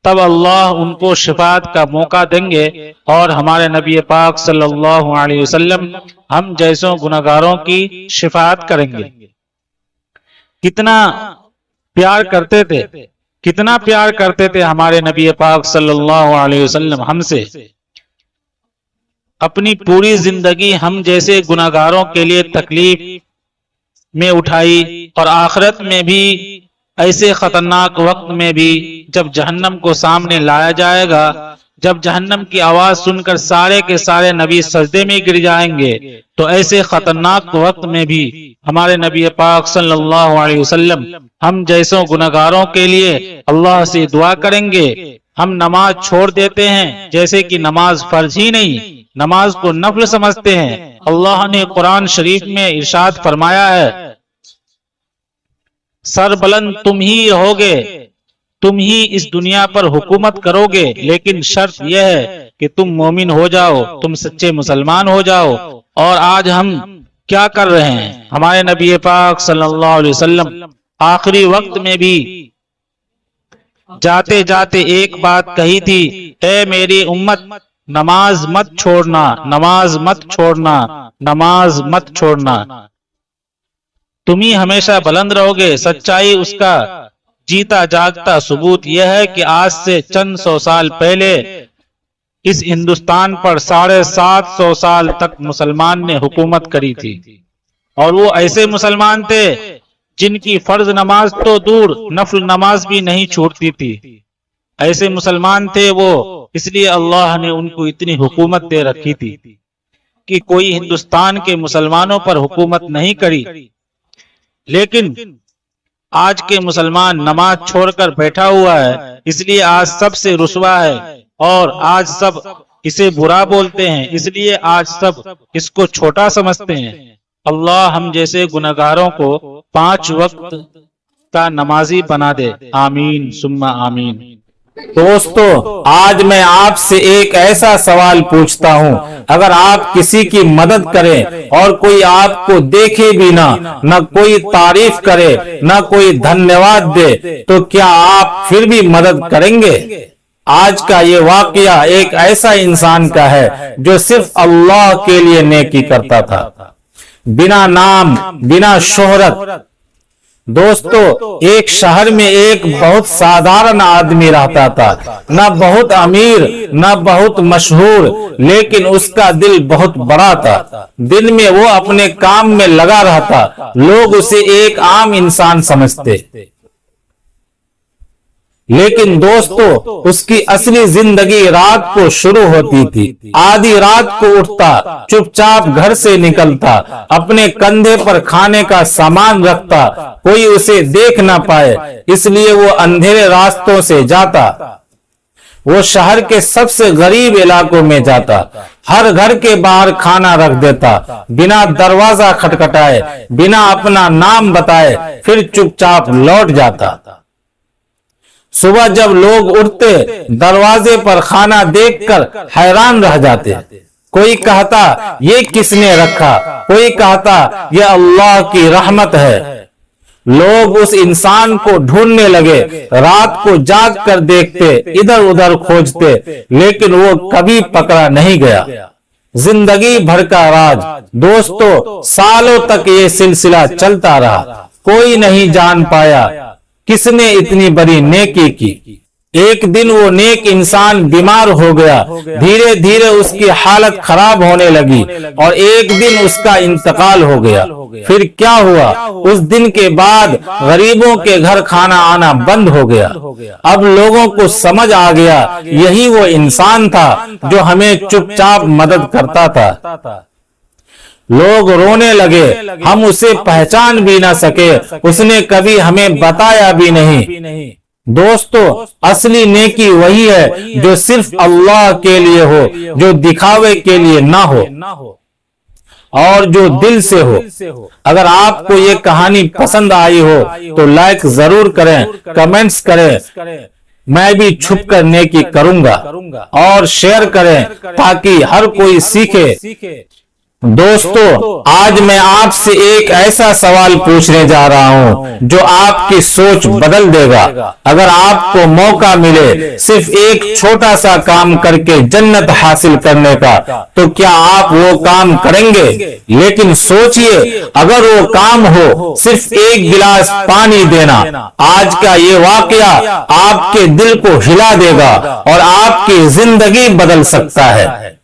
Speaker 2: تب اللہ ان کو شفاعت کا موقع دیں گے اور ہمارے نبی پاک صلی اللہ علیہ وسلم ہم جیسوں گناہگاروں کی شفاعت کریں گے۔ کتنا پیار کرتے تھے ہمارے نبی پاک صلی اللہ علیہ وسلم ہم سے۔ اپنی پوری زندگی ہم جیسے گناہگاروں کے لیے تکلیف میں اٹھائی، اور آخرت میں بھی ایسے خطرناک وقت میں بھی جب جہنم کو سامنے لایا جائے گا، جب جہنم کی آواز سن کر سارے کے سارے نبی سجدے میں گر جائیں گے، تو ایسے خطرناک وقت میں بھی ہمارے نبی پاک صلی اللہ علیہ وسلم ہم جیسوں گناہگاروں کے لیے اللہ سے دعا کریں گے۔ ہم نماز چھوڑ دیتے ہیں جیسے کہ نماز فرض ہی نہیں، نماز کو نفل سمجھتے ہیں۔ اللہ نے قرآن شریف میں ارشاد فرمایا ہے سر بلند تم ہی رہو گے، تم ہی اس دنیا پر حکومت کرو گے، لیکن شرط یہ ہے کہ تم مومن ہو جاؤ، تم سچے مسلمان ہو جاؤ۔ اور آج ہم کیا کر رہے ہیں؟ ہمارے نبی پاک صلی اللہ علیہ وسلم آخری وقت میں بھی جاتے جاتے ایک بات کہی تھی، اے میری امت نماز مت چھوڑنا، نماز مت چھوڑنا، نماز مت چھوڑنا۔ تم ہی ہمیشہ بلند رہو گے۔ سچائی اس کا جیتا جاگتا ثبوت یہ ہے کہ آج سے چند سو سال پہلے اس ہندوستان پر 750 سال تک مسلمان نے حکومت کری تھی، اور وہ ایسے مسلمان تھے جن کی فرض نماز تو دور، نفل نماز بھی نہیں چھوٹتی تھی۔ ایسے مسلمان تھے وہ، اس لیے اللہ نے ان کو اتنی حکومت دے رکھی تھی کہ کوئی ہندوستان کے مسلمانوں پر حکومت نہیں کری۔ لیکن آج کے مسلمان نماز چھوڑ کر بیٹھا ہوا ہے، اس لیے آج سب سے رسوا ہے، اور آج سب اسے برا بولتے ہیں، اس لیے آج سب اس کو چھوٹا سمجھتے ہیں۔ اللہ ہم جیسے گناہگاروں کو 5 وقت کا نمازی بنا دے، آمین ثم آمین۔
Speaker 1: دوستو، آج میں آپ سے ایک ایسا سوال پوچھتا ہوں، اگر آپ کسی کی مدد کریں اور کوئی آپ کو دیکھے بھی نہ کوئی تعریف کرے، نہ کوئی دھنیواد دے، تو کیا آپ پھر بھی مدد کریں گے؟ آج کا یہ واقعہ ایک ایسا انسان کا ہے جو صرف اللہ کے لیے نیکی کرتا تھا، بنا نام، بنا شہرت۔ دوستو، ایک شہر میں ایک بہت سادھارن آدمی رہتا تھا، نہ بہت امیر نہ بہت مشہور، لیکن اس کا دل بہت بڑا تھا۔ دن میں وہ اپنے کام میں لگا رہتا، لوگ اسے ایک عام انسان سمجھتے، لیکن دوستو اس کی اصلی زندگی رات کو شروع ہوتی تھی۔ آدھی رات کو اٹھتا، چپ چاپ گھر سے نکلتا، اپنے کندھے پر کھانے کا سامان رکھتا، کوئی اسے دیکھ نہ پائے، اس لیے وہ اندھیرے راستوں سے جاتا۔ وہ شہر کے سب سے غریب علاقوں میں جاتا، ہر گھر کے باہر کھانا رکھ دیتا، بنا دروازہ کھٹکھٹائے، بنا اپنا نام بتائے، پھر چپ چاپ لوٹ جاتا۔ صبح جب لوگ اٹھتے، دروازے پر کھانا دیکھ کر حیران رہ جاتے۔ کوئی کہتا یہ کس نے رکھا، کوئی کہتا یہ اللہ کی رحمت ہے۔ لوگ اس انسان کو ڈھونڈنے لگے، رات کو جاگ کر دیکھتے، ادھر ادھر کھوجتے، لیکن وہ کبھی پکڑا نہیں گیا۔ زندگی بھر کا راز، دوستو سالوں تک یہ سلسلہ چلتا رہا، کوئی نہیں جان پایا کس نے اتنی بڑی نیکی کی۔ ایک دن وہ نیک انسان بیمار ہو گیا، دھیرے دھیرے اس کی حالت خراب ہونے لگی اور ایک دن اس کا انتقال ہو گیا۔ پھر کیا ہوا؟ اس دن کے بعد غریبوں کے گھر کھانا آنا بند ہو گیا۔ اب لوگوں کو سمجھ آ گیا یہی وہ انسان تھا جو ہمیں چپ چاپ مدد کرتا تھا۔ لوگ رونے لگے، ہم اسے پہچان بھی نہ سکے، اس نے کبھی ہمیں بتایا بھی نہیں۔ دوستو، اصلی نیکی وہی ہے جو صرف اللہ کے لیے ہو، جو دکھاوے کے لیے نہ ہو اور جو دل سے ہو۔ اگر آپ کو یہ کہانی پسند آئی ہو تو لائک ضرور کریں، کمنٹس کریں، میں بھی چھپ کر نیکی کروں گا، اور شیئر کریں تاکہ ہر کوئی سیکھے۔ دوستو، آج میں آپ سے ایک ایسا سوال پوچھنے جا رہا ہوں جو آپ کی سوچ بدل دے گا۔ اگر آپ کو موقع ملے صرف ایک چھوٹا سا کام کر کے جنت حاصل کرنے کا تو کیا آپ وہ کام کریں گے؟ لیکن سوچئے، اگر وہ کام ہو صرف ایک گلاس پانی دینا، آج کا یہ واقعہ آپ کے دل کو ہلا دے گا اور آپ کی زندگی بدل سکتا ہے۔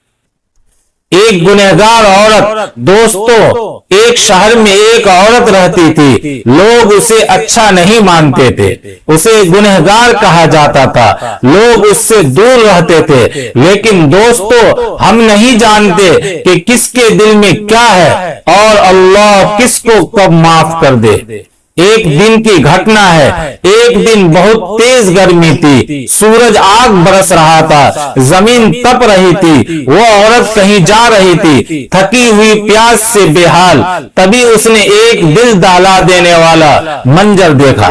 Speaker 1: ایک گنہگار عورت، دوستو، ایک شہر میں ایک عورت رہتی تھی۔ لوگ اسے اچھا نہیں مانتے تھے، اسے گنہگار کہا جاتا تھا، لوگ اس سے دور رہتے تھے۔ لیکن دوستو، ہم نہیں جانتے کہ کس کے دل میں کیا ہے اور اللہ کس کو کب معاف کر دے۔ ایک دن کی گھٹنا ہے، ایک دن بہت تیز گرمی تھی، سورج آگ برس رہا تھا، زمین تپ رہی تھی، وہ عورت کہیں جا رہی تھی، تھکی ہوئی پیاس سے بے حال۔ تبھی اس نے ایک دل دہلا دینے والا منظر دیکھا۔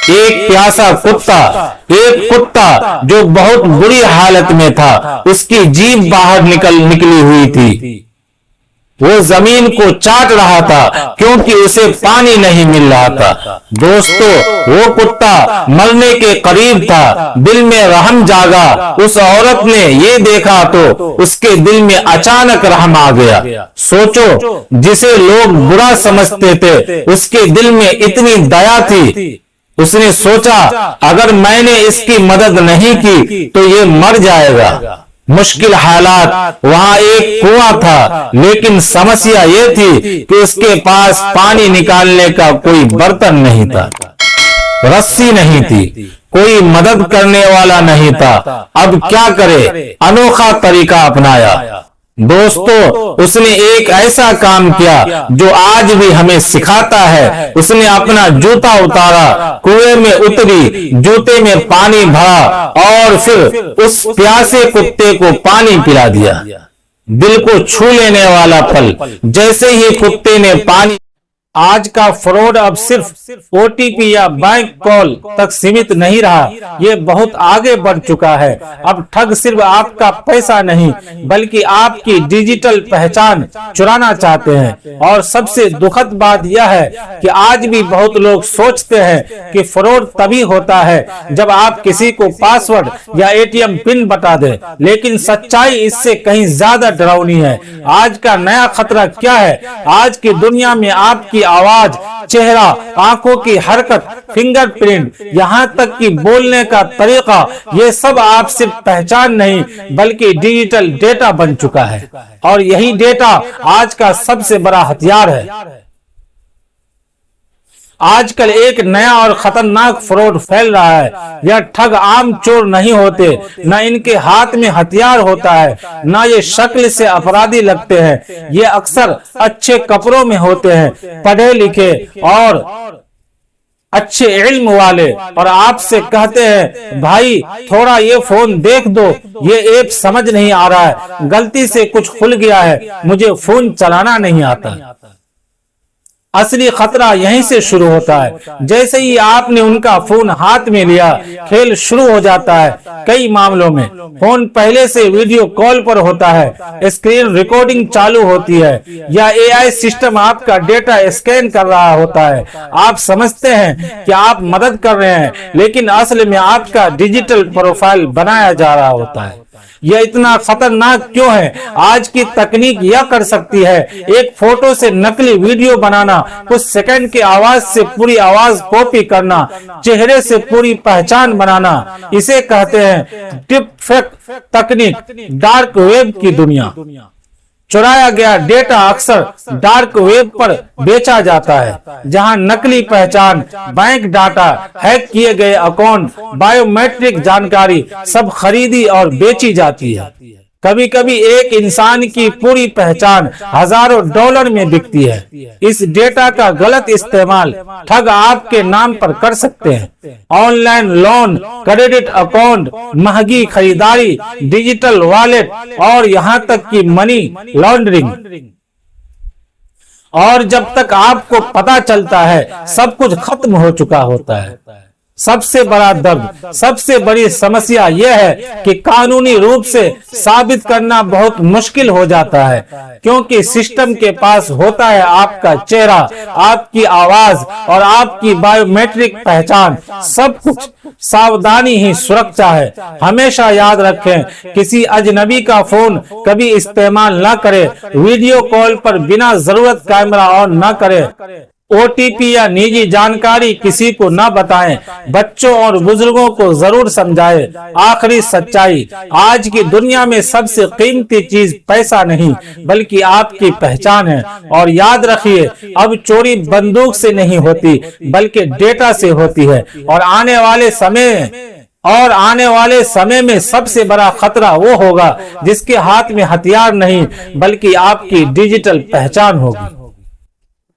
Speaker 1: ایک پیاسا کتا، ایک کتا جو بہت بری حالت میں تھا، اس کی جیب باہر نکلی ہوئی تھی، وہ زمین کو چاٹ رہا تھا کیونکہ اسے پانی نہیں مل رہا تھا۔ دوستو، وہ کتا مرنے کے قریب تھا، دل میں رحم جاگا۔ اس عورت نے یہ دیکھا تو اس کے دل میں اچانک رحم آ گیا۔ سوچو، جسے لوگ برا سمجھتے تھے اس کے دل میں اتنی دیا تھی۔ اس نے سوچا، اگر میں نے اس کی مدد نہیں کی تو یہ مر جائے گا۔ مشکل حالات، وہاں ایک کنواں تھا، لیکن سمسیا یہ تھی کہ اس کے پاس پانی نکالنے کا کوئی برتن نہیں تھا، رسی نہیں تھی، کوئی مدد کرنے والا نہیں تھا۔ اب کیا کرے؟ انوکھا طریقہ اپنایا۔ دوستو، اس نے ایک ایسا کام کیا جو آج بھی ہمیں سکھاتا ہے۔ اس نے اپنا جوتا اتارا، کنویں میں اتری، جوتے میں پانی بھرا اور پھر اس پیاسے کتے کو پانی پلا دیا۔ دل کو چھو لینے والا پل، جیسے ہی کتے نے پانی۔ آج کا فراڈ اب صرف او ٹی پی یا بینک کال تک سیمت نہیں رہا، یہ بہت آگے بڑھ چکا ہے۔ اب ٹھگ صرف آپ کا پیسہ نہیں بلکہ آپ کی ڈیجیٹل پہچان چرانا چاہتے ہیں۔ اور سب سے دکھد بات یہ ہے کہ آج بھی بہت لوگ سوچتے ہیں کہ فراڈ تبھی ہوتا ہے جب آپ کسی کو پاس ورڈ یا اے ٹی ایم پن بتا دیں، لیکن سچائی اس سے کہیں زیادہ ڈراؤنی ہے۔ آج کا نیا خطرہ کیا ہے؟ آج کی دنیا میں آپ کی آواز، چہرہ، آنکھوں کی حرکت، فنگر پرنٹ، یہاں تک کہ بولنے کا طریقہ، یہ سب آپ صرف پہچان نہیں بلکہ ڈیجیٹل ڈیٹا بن چکا ہے، اور یہی ڈیٹا آج کا سب سے بڑا ہتھیار ہے۔ آج کل ایک نیا اور خطرناک فراڈ پھیل رہا ہے۔ یہ ٹھگ عام چور نہیں ہوتے، نہ ان کے ہاتھ میں ہتھیار ہوتا ہے، نہ یہ شکل سے اپرادھی لگتے ہیں۔ یہ اکثر اچھے کپڑوں میں ہوتے ہیں، پڑھے لکھے اور اچھے علم والے، اور آپ سے کہتے ہیں بھائی تھوڑا یہ فون دیکھ دو، یہ ایپ سمجھ نہیں آ رہا ہے، غلطی سے کچھ کھل گیا ہے، مجھے فون چلانا نہیں آتا۔ اصلی خطرہ یہیں سے شروع ہوتا ہے۔ جیسے ہی آپ نے ان کا فون ہاتھ میں لیا، کھیل شروع ہو جاتا ہے۔ کئی معاملوں میں فون پہلے سے ویڈیو کال پر ہوتا ہے، اسکرین ریکارڈنگ چالو ہوتی ہے، یا اے آئی سسٹم آپ کا ڈیٹا اسکین کر رہا ہوتا ہے۔ آپ سمجھتے ہیں کہ آپ مدد کر رہے ہیں، لیکن اصل میں آپ کا ڈیجیٹل پروفائل بنایا جا رہا ہوتا ہے۔ یہ اتنا خطرناک کیوں ہے؟ آج کی تکنیک یہ کر سکتی ہے، ایک فوٹو سے نقلی ویڈیو بنانا، کچھ سیکنڈ کی آواز سے پوری آواز کاپی کرنا، چہرے سے پوری پہچان بنانا۔ اسے کہتے ہیں ڈیپ فیک تکنیک۔ ڈارک ویب کی دنیا، چرایا گیا ڈیٹا اکثر ڈارک ویب پر بیچا جاتا ہے، جہاں نقلی پہچان، بینک ڈاٹا، ہیک کیے گئے اکاؤنٹ، بائیو میٹرک جانکاری سب خریدی اور بیچی جاتی ہے۔ کبھی کبھی ایک انسان کی پوری پہچان ہزاروں ڈالر میں بکتی ہے۔ اس ڈیٹا کا غلط استعمال ٹھگ آپ کے نام پر کر سکتے ہیں۔ On line loan, credit account, مہنگی خریداری، ڈیجیٹل والیٹ اور یہاں تک کہ منی لانڈرنگ۔ اور جب تک آپ کو پتا چلتا ہے سب کچھ ختم ہو چکا ہوتا ہے۔ سب سے بڑا درد، سب سے بڑی سمسیا یہ ہے کہ قانونی روپ سے ثابت کرنا بہت مشکل ہو جاتا ہے، کیونکہ سسٹم کے پاس ہوتا ہے آپ کا چہرہ، آپ کی آواز اور آپ کی بائیو میٹرک پہچان، سب کچھ۔ ساودھانی ہی سرکشا ہے۔ ہمیشہ یاد رکھیں، کسی اجنبی کا فون کبھی استعمال نہ کرے، ویڈیو کال پر بنا ضرورت کیمرہ آن نہ کرے، او ٹی پی یا نجی جانکاری کسی کو نہ بتائیں، بچوں اور بزرگوں کو ضرور سمجھائیں۔ آخری سچائی، آج کی دنیا میں سب سے قیمتی چیز پیسہ نہیں بلکہ آپ کی پہچان ہے۔ اور یاد رکھیے، اب چوری بندوق سے نہیں ہوتی بلکہ ڈیٹا سے ہوتی ہے۔ اور آنے والے سمے میں سب سے بڑا خطرہ وہ ہوگا جس کے ہاتھ میں ہتھیار نہیں بلکہ آپ کی ڈیجیٹل پہچان ہوگی۔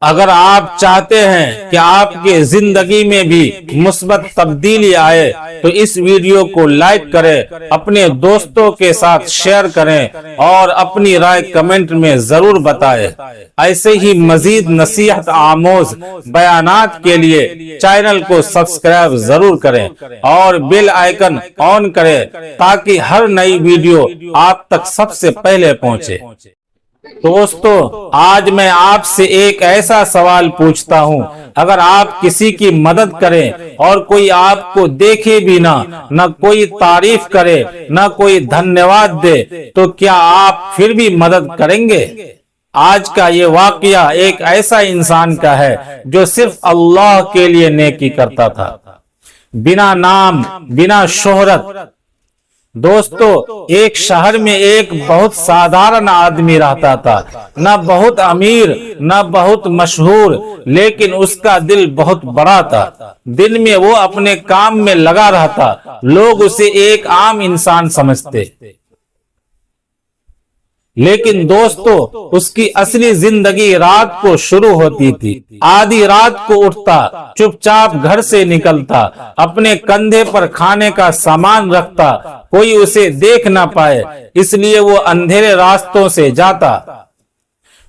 Speaker 1: اگر آپ چاہتے ہیں کہ آپ کی زندگی میں بھی مثبت تبدیلی آئے تو اس ویڈیو کو لائک کریں، اپنے دوستوں کے ساتھ شیئر کریں اور اپنی رائے کمنٹ میں ضرور بتائیں۔ ایسے ہی مزید نصیحت آموز بیانات کے لیے چینل کو سبسکرائب ضرور کریں اور بیل آئیکن آن کریں تاکہ ہر نئی ویڈیو آپ تک سب سے پہلے پہنچے۔ دوستو، آج میں آپ سے ایک ایسا سوال پوچھتا ہوں، اگر آپ کسی کی مدد کریں اور کوئی آپ کو دیکھے بھی نہ کوئی تعریف کرے، نہ کوئی دھنیواد دے، تو کیا آپ پھر بھی مدد کریں گے؟ آج کا یہ واقعہ ایک ایسا انسان کا ہے جو صرف اللہ کے لیے نیکی کرتا تھا، بنا نام، بنا شہرت۔ دوستو، ایک شہر میں ایک بہت سادھارن آدمی رہتا تھا، نہ بہت امیر نہ بہت مشہور، لیکن اس کا دل بہت بڑا تھا۔ دن میں وہ اپنے کام میں لگا رہتا، لوگ اسے ایک عام انسان سمجھتے، لیکن دوستو اس کی اصلی زندگی رات کو شروع ہوتی تھی۔ آدھی رات کو اٹھتا، چپ چاپ گھر سے نکلتا، اپنے کندھے پر کھانے کا سامان رکھتا، کوئی اسے دیکھ نہ پائے، اس لیے وہ اندھیرے راستوں سے جاتا۔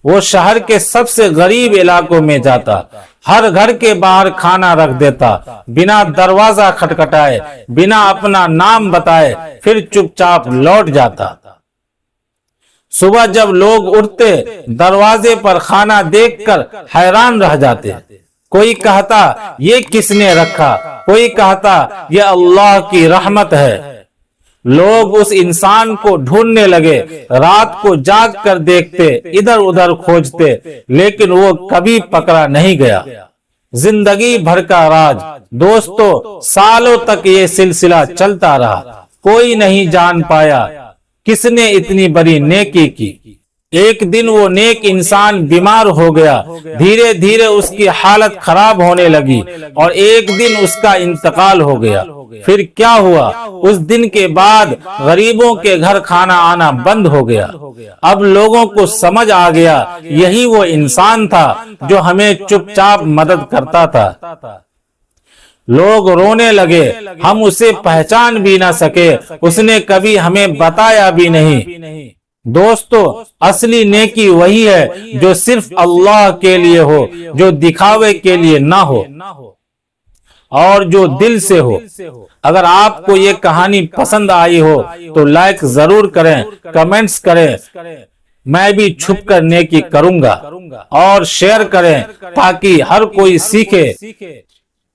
Speaker 1: وہ شہر کے سب سے غریب علاقوں میں جاتا، ہر گھر کے باہر کھانا رکھ دیتا، بنا دروازہ کھٹکھٹائے، بنا اپنا نام بتائے، پھر چپ چاپ لوٹ جاتا۔ صبح جب لوگ اٹھتے، دروازے پر کھانا دیکھ کر حیران رہ جاتے۔ کوئی کہتا یہ کس نے رکھا، کوئی کہتا یہ اللہ کی رحمت ہے۔ لوگ اس انسان کو ڈھونڈنے لگے، رات کو جاگ کر دیکھتے، ادھر ادھر کھوجتے، لیکن وہ کبھی پکڑا نہیں گیا۔ زندگی بھر کا راز، دوستو سالوں تک یہ سلسلہ چلتا رہا، کوئی نہیں جان پایا کس نے اتنی بڑی نیکی کی۔ ایک دن وہ نیک انسان بیمار ہو گیا، دھیرے دھیرے اس کی حالت خراب ہونے لگی اور ایک دن اس کا انتقال ہو گیا۔ پھر کیا ہوا؟ اس دن کے بعد غریبوں کے گھر کھانا آنا بند ہو گیا۔ اب لوگوں کو سمجھ آ گیا یہی وہ انسان تھا جو ہمیں چپ چاپ مدد کرتا تھا۔ لوگ رونے لگے، ہم اسے پہچان بھی نہ سکے، اس نے کبھی ہمیں بتایا بھی نہیں۔ دوستو اصلی نیکی وہی ہے جو صرف اللہ کے لیے ہو، جو دکھاوے کے لیے نہ ہو اور جو دل سے ہو۔ اگر آپ کو یہ کہانی پسند آئی ہو تو لائک ضرور کریں، کمنٹس کریں، میں بھی چھپ کر نیکی کروں گا، اور شیئر کریں تاکہ ہر کوئی سیکھے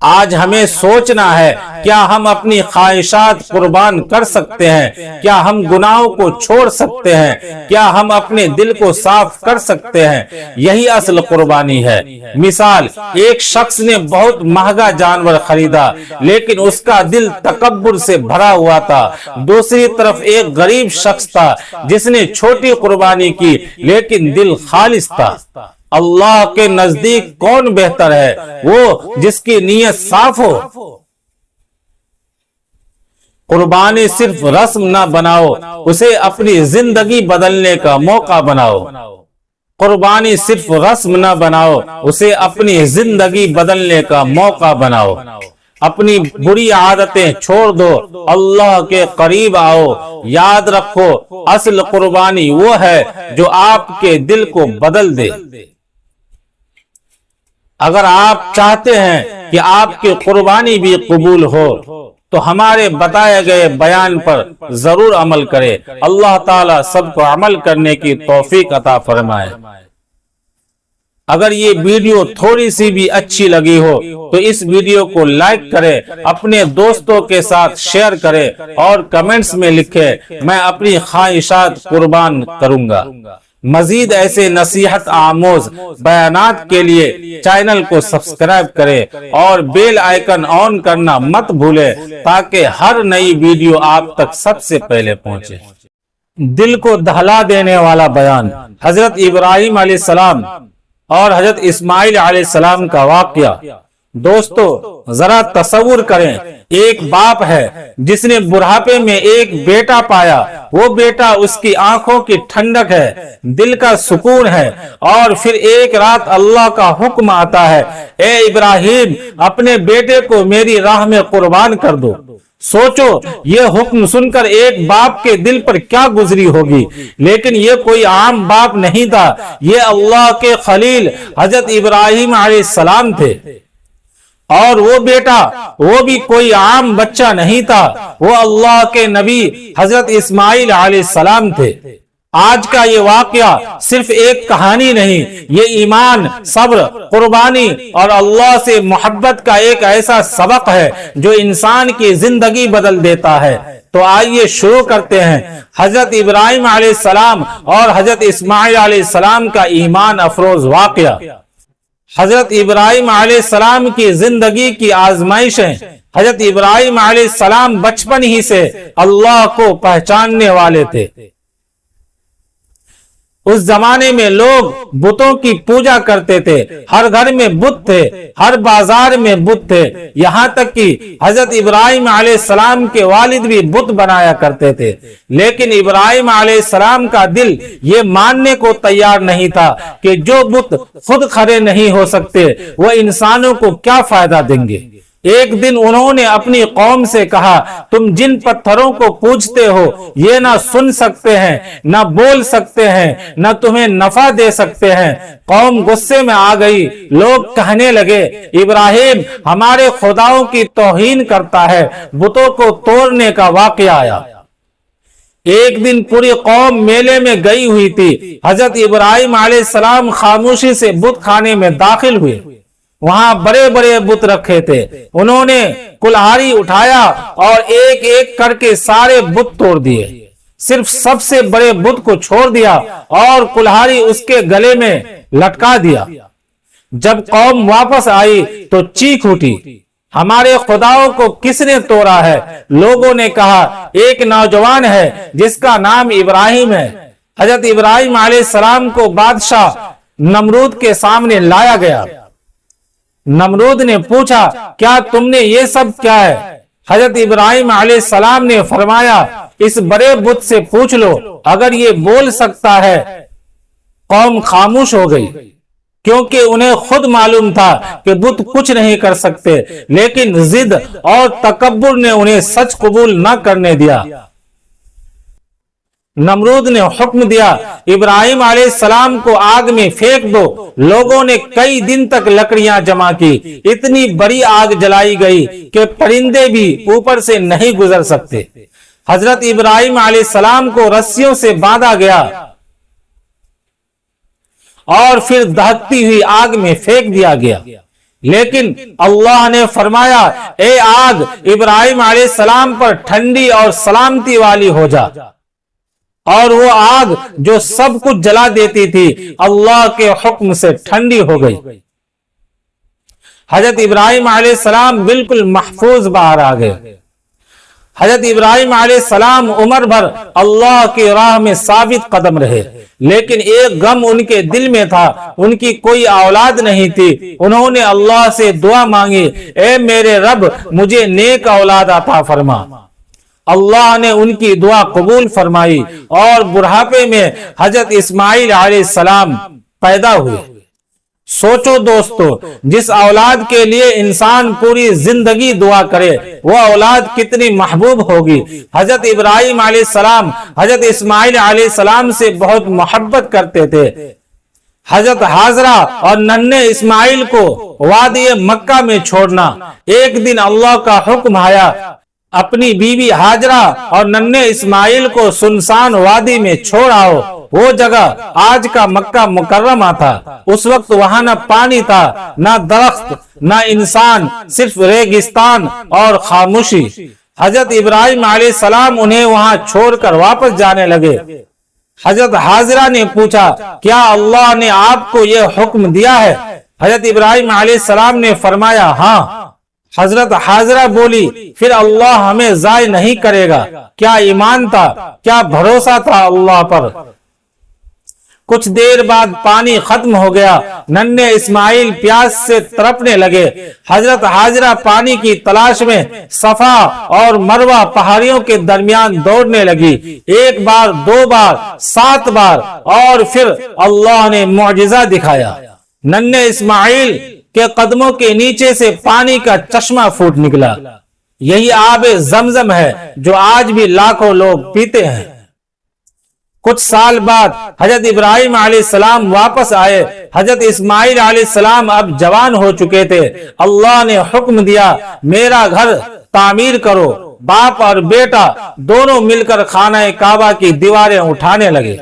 Speaker 1: آج ہمیں سوچنا ہے کیا ہم اپنی خواہشات قربان کر سکتے ہیں؟ کیا ہم گناہوں کو چھوڑ سکتے ہیں؟ کیا ہم اپنے دل کو صاف کر سکتے ہیں؟ یہی اصل قربانی ہے۔ مثال، ایک شخص نے بہت مہنگا جانور خریدا لیکن اس کا دل تکبر سے بھرا ہوا تھا۔ دوسری طرف ایک غریب شخص تھا جس نے چھوٹی قربانی کی لیکن دل خالص تھا۔ اللہ کے نزدیک کون بہتر ہے؟ وہ جس کی نیت صاف ہو۔ قربانی صرف رسم نہ بناؤ، اسے اپنی زندگی بدلنے کا موقع بناؤ۔ قربانی صرف رسم نہ بناؤ، اسے اپنی زندگی بدلنے کا موقع بناؤ۔ اپنی بری عادتیں چھوڑ دو، اللہ کے قریب آؤ۔ یاد رکھو، اصل قربانی وہ ہے جو آپ کے دل کو بدل دے۔ اگر آپ چاہتے ہیں کہ آپ کی قربانی بھی قبول ہو تو ہمارے بتائے گئے بیان پر ضرور عمل کرے۔ اللہ تعالیٰ سب کو عمل کرنے کی توفیق عطا فرمائے۔ اگر یہ ویڈیو تھوڑی سی بھی اچھی لگی ہو تو اس ویڈیو کو لائک کرے، اپنے دوستوں کے ساتھ شیئر کرے اور کمنٹس میں لکھے میں اپنی خواہشات قربان کروں گا۔ مزید ایسے نصیحت آموز بیانات کے لیے چینل کو سبسکرائب کرے اور بیل آئیکن آن کرنا مت بھولے تاکہ ہر نئی ویڈیو آپ تک سب سے پہلے پہنچے۔ دل کو دہلا دینے والا بیان، حضرت ابراہیم علیہ السلام اور حضرت اسماعیل علیہ السلام کا واقعہ۔ دوستو ذرا تصور کریں، ایک باپ ہے جس نے بڑھاپے میں ایک بیٹا پایا۔ وہ بیٹا اس کی آنکھوں کی ٹھنڈک ہے، دل کا سکون ہے، اور پھر ایک رات اللہ کا حکم آتا ہے، اے ابراہیم اپنے بیٹے کو میری راہ میں قربان کر دو۔ سوچو یہ حکم سن کر ایک باپ کے دل پر کیا گزری ہوگی۔ لیکن یہ کوئی عام باپ نہیں تھا، یہ اللہ کے خلیل حضرت ابراہیم علیہ السلام تھے۔ اور وہ بیٹا وہ بھی کوئی عام بچہ نہیں تھا، وہ اللہ کے نبی حضرت اسماعیل علیہ السلام تھے۔ آج کا یہ واقعہ صرف ایک کہانی نہیں، یہ ایمان، صبر، قربانی اور اللہ سے محبت کا ایک ایسا سبق ہے جو انسان کی زندگی بدل دیتا ہے۔ تو آئیے شروع کرتے ہیں حضرت ابراہیم علیہ السلام اور حضرت اسماعیل علیہ السلام کا ایمان افروز واقعہ۔ حضرت ابراہیم علیہ السلام کی زندگی کی آزمائشیں۔ حضرت ابراہیم علیہ السلام بچپن ہی سے اللہ کو پہچاننے والے تھے۔ اس زمانے میں لوگ بتوں کی پوجا کرتے تھے، ہر گھر میں بت تھے، ہر بازار میں بت تھے، یہاں تک کہ حضرت ابراہیم علیہ السلام کے والد بھی بت بنایا کرتے تھے۔ لیکن ابراہیم علیہ السلام کا دل یہ ماننے کو تیار نہیں تھا کہ جو بت خود کھڑے نہیں ہو سکتے وہ انسانوں کو کیا فائدہ دیں گے۔ ایک دن انہوں نے اپنی قوم سے کہا، تم جن پتھروں کو پوجتے ہو یہ نہ سن سکتے ہیں، نہ بول سکتے ہیں، نہ تمہیں نفع دے سکتے ہیں۔ قوم غصے میں آ گئی، لوگ کہنے لگے، ابراہیم ہمارے خداؤں کی توہین کرتا ہے۔ بتوں کو توڑنے کا واقعہ آیا۔ ایک دن پوری قوم میلے میں گئی ہوئی تھی، حضرت ابراہیم علیہ السلام خاموشی سے بت خانے میں داخل ہوئے۔ وہاں بڑے بڑے بت رکھے تھے، انہوں نے کلہاڑی اٹھایا اور ایک ایک کر کے سارے بت توڑ دیے، صرف سب سے بڑے بت کو چھوڑ دیا اور کلہاڑی اس کے گلے میں لٹکا دیا۔ جب قوم واپس آئی تو چیخ اٹھی، ہمارے خداؤں کو کس نے توڑا ہے؟ لوگوں نے کہا، ایک نوجوان ہے جس کا نام ابراہیم ہے۔ حضرت ابراہیم علیہ السلام کو بادشاہ نمرود کے سامنے لایا گیا۔ نمرود نے پوچھا، کیا تم نے یہ سب کیا ہے؟ حضرت ابراہیم علیہ السلام نے فرمایا، اس بڑے بت سے پوچھ لو اگر یہ بول سکتا ہے۔ قوم خاموش ہو گئی کیونکہ انہیں خود معلوم تھا کہ بت کچھ نہیں کر سکتے، لیکن ضد اور تکبر نے انہیں سچ قبول نہ کرنے دیا۔ نمرود نے حکم دیا، ابراہیم علیہ السلام کو آگ میں پھینک دو۔ لوگوں نے کئی دن تک لکڑیاں جمع کی، اتنی بڑی آگ جلائی گئی کہ پرندے بھی اوپر سے نہیں گزر سکتے۔ حضرت ابراہیم علیہ السلام کو رسیوں سے باندھا گیا اور پھر دہکتی ہوئی آگ میں پھینک دیا گیا۔ لیکن اللہ نے فرمایا اے آگ ابراہیم علیہ السلام پر ٹھنڈی اور سلامتی والی ہو جا، اور وہ آگ جو سب کچھ جلا دیتی تھی اللہ کے حکم سے ٹھنڈی ہو گئی۔ حضرت ابراہیم علیہ السلام بالکل محفوظ باہر آ گئے۔ حضرت ابراہیم علیہ السلام عمر بھر اللہ کی راہ میں ثابت قدم رہے، لیکن ایک غم ان کے دل میں تھا، ان کی کوئی اولاد نہیں تھی۔ انہوں نے اللہ سے دعا مانگی، اے میرے رب مجھے نیک اولاد عطا فرما۔ اللہ نے ان کی دعا قبول فرمائی اور بڑھاپے میں حضرت اسماعیل علیہ السلام پیدا ہوئے۔ سوچو دوستو، جس اولاد کے لیے انسان پوری زندگی دعا کرے وہ اولاد کتنی محبوب ہوگی۔ حضرت ابراہیم علیہ السلام حضرت اسماعیل علیہ السلام سے بہت محبت کرتے تھے۔ حضرت حاجرہ اور ننھے اسماعیل کو وادی مکہ میں چھوڑنا، ایک دن اللہ کا حکم آیا اپنی بیوی حاجرہ اور ننھے اسماعیل کو سنسان وادی میں چھوڑ آؤ۔ وہ جگہ آج کا مکہ مکرمہ تھا۔ اس وقت وہاں نہ پانی تھا، نہ درخت، نہ انسان، صرف ریگستان اور خاموشی۔ حضرت ابراہیم علیہ السلام انہیں وہاں چھوڑ کر واپس جانے لگے۔ حضرت حاجرہ نے پوچھا، کیا اللہ نے آپ کو یہ حکم دیا ہے؟ حضرت ابراہیم علیہ السلام نے فرمایا ہاں۔ حضرت حاجرہ بولی، پھر اللہ ہمیں ضائع نہیں کرے گا۔ کیا ایمان تھا، کیا بھروسہ تھا اللہ پر۔ کچھ دیر بعد پانی ختم ہو گیا، ننھے اسماعیل پیاس سے تڑپنے لگے۔ حضرت حاجرہ پانی کی تلاش میں صفا اور مروہ پہاڑیوں کے درمیان دوڑنے لگی، ایک بار، دو بار، 7 بار، اور پھر اللہ نے معجزہ دکھایا۔ ننھے اسماعیل کے قدموں کے نیچے سے پانی کا چشمہ پھوٹ نکلا۔ یہی آب زمزم ہے جو آج بھی لاکھوں لوگ پیتے ہیں۔ کچھ سال بعد حضرت ابراہیم علیہ السلام واپس آئے۔ حضرت اسماعیل علیہ السلام اب جوان ہو چکے تھے۔ اللہ نے حکم دیا میرا گھر تعمیر کرو۔ باپ اور بیٹا دونوں مل کر خانہ کعبہ کی دیواریں اٹھانے لگے۔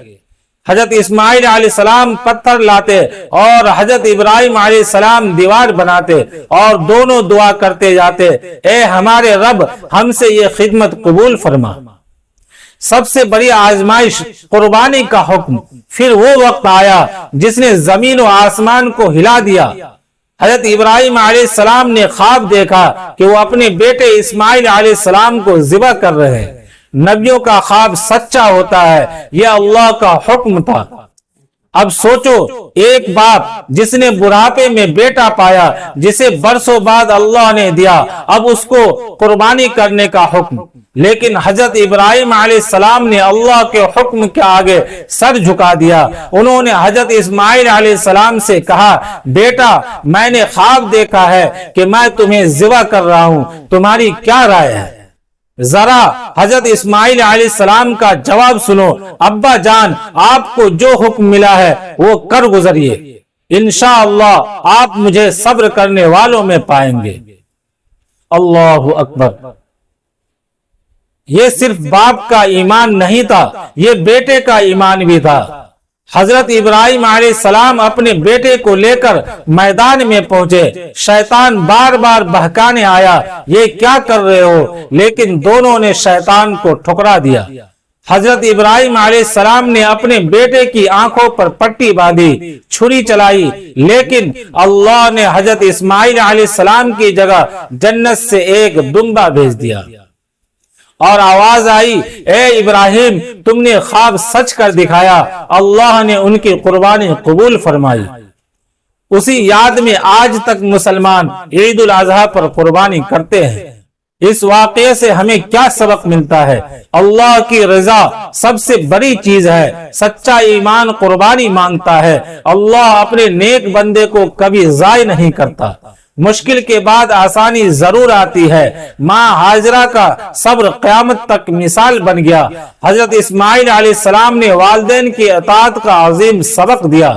Speaker 1: حضرت اسماعیل علیہ السلام پتھر لاتے اور حضرت ابراہیم علیہ السلام دیوار بناتے، اور دونوں دعا کرتے جاتے، اے ہمارے رب ہم سے یہ خدمت قبول فرما۔ سب سے بڑی آزمائش قربانی کا حکم۔ پھر وہ وقت آیا جس نے زمین و آسمان کو ہلا دیا۔ حضرت ابراہیم علیہ السلام نے خواب دیکھا کہ وہ اپنے بیٹے اسماعیل علیہ السلام کو ذبح کر رہے ہیں۔ نبیوں کا خواب سچا ہوتا ہے، یہ اللہ کا حکم تھا۔ اب سوچو، ایک باپ جس نے بڑھاپے میں بیٹا پایا جسے برسوں بعد اللہ نے دیا، اب اس کو قربانی کرنے کا حکم۔ لیکن حضرت ابراہیم علیہ السلام نے اللہ کے حکم کے آگے سر جھکا دیا۔ انہوں نے حضرت اسماعیل علیہ السلام سے کہا، بیٹا میں نے خواب دیکھا ہے کہ میں تمہیں ذبح کر رہا ہوں، تمہاری کیا رائے ہے؟ ذرا حضرت اسماعیل علیہ السلام کا جواب سنو، ابا جان آپ کو جو حکم ملا ہے وہ کر گزریے، انشاءاللہ آپ مجھے صبر کرنے والوں میں پائیں گے۔ اللہ اکبر۔ یہ صرف باپ کا ایمان نہیں تھا، یہ بیٹے کا ایمان بھی تھا۔ حضرت ابراہیم علیہ السلام اپنے بیٹے کو لے کر میدان میں پہنچے۔ شیطان بار بار بہکانے آیا، یہ کیا کر رہے ہو؟ لیکن دونوں نے شیطان کو ٹھکرا دیا۔ حضرت ابراہیم علیہ السلام نے اپنے بیٹے کی آنکھوں پر پٹی باندھی، چھری چلائی، لیکن اللہ نے حضرت اسماعیل علیہ السلام کی جگہ جنت سے ایک دمبا بھیج دیا، اور آواز آئی، اے ابراہیم تم نے خواب سچ کر دکھایا۔ اللہ نے ان کی قربانی قبول فرمائی۔ اسی یاد میں آج تک مسلمان عید الاضحیٰ پر قربانی کرتے ہیں۔ اس واقعے سے ہمیں کیا سبق ملتا ہے؟ اللہ کی رضا سب سے بڑی چیز ہے۔ سچا ایمان قربانی مانگتا ہے۔ اللہ اپنے نیک بندے کو کبھی ضائع نہیں کرتا۔ مشکل کے بعد آسانی ضرور آتی ہے۔ ماں حاجرہ کا صبر قیامت تک مثال بن گیا۔ حضرت اسماعیل علیہ السلام نے والدین کی اطاعت کا عظیم سبق دیا۔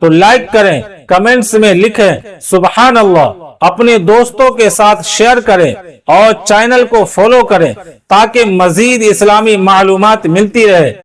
Speaker 1: تو لائک کریں، کمنٹس میں لکھیں سبحان اللہ، اپنے دوستوں کے ساتھ شیئر کریں اور چینل کو فالو کریں تاکہ مزید اسلامی معلومات ملتی رہے۔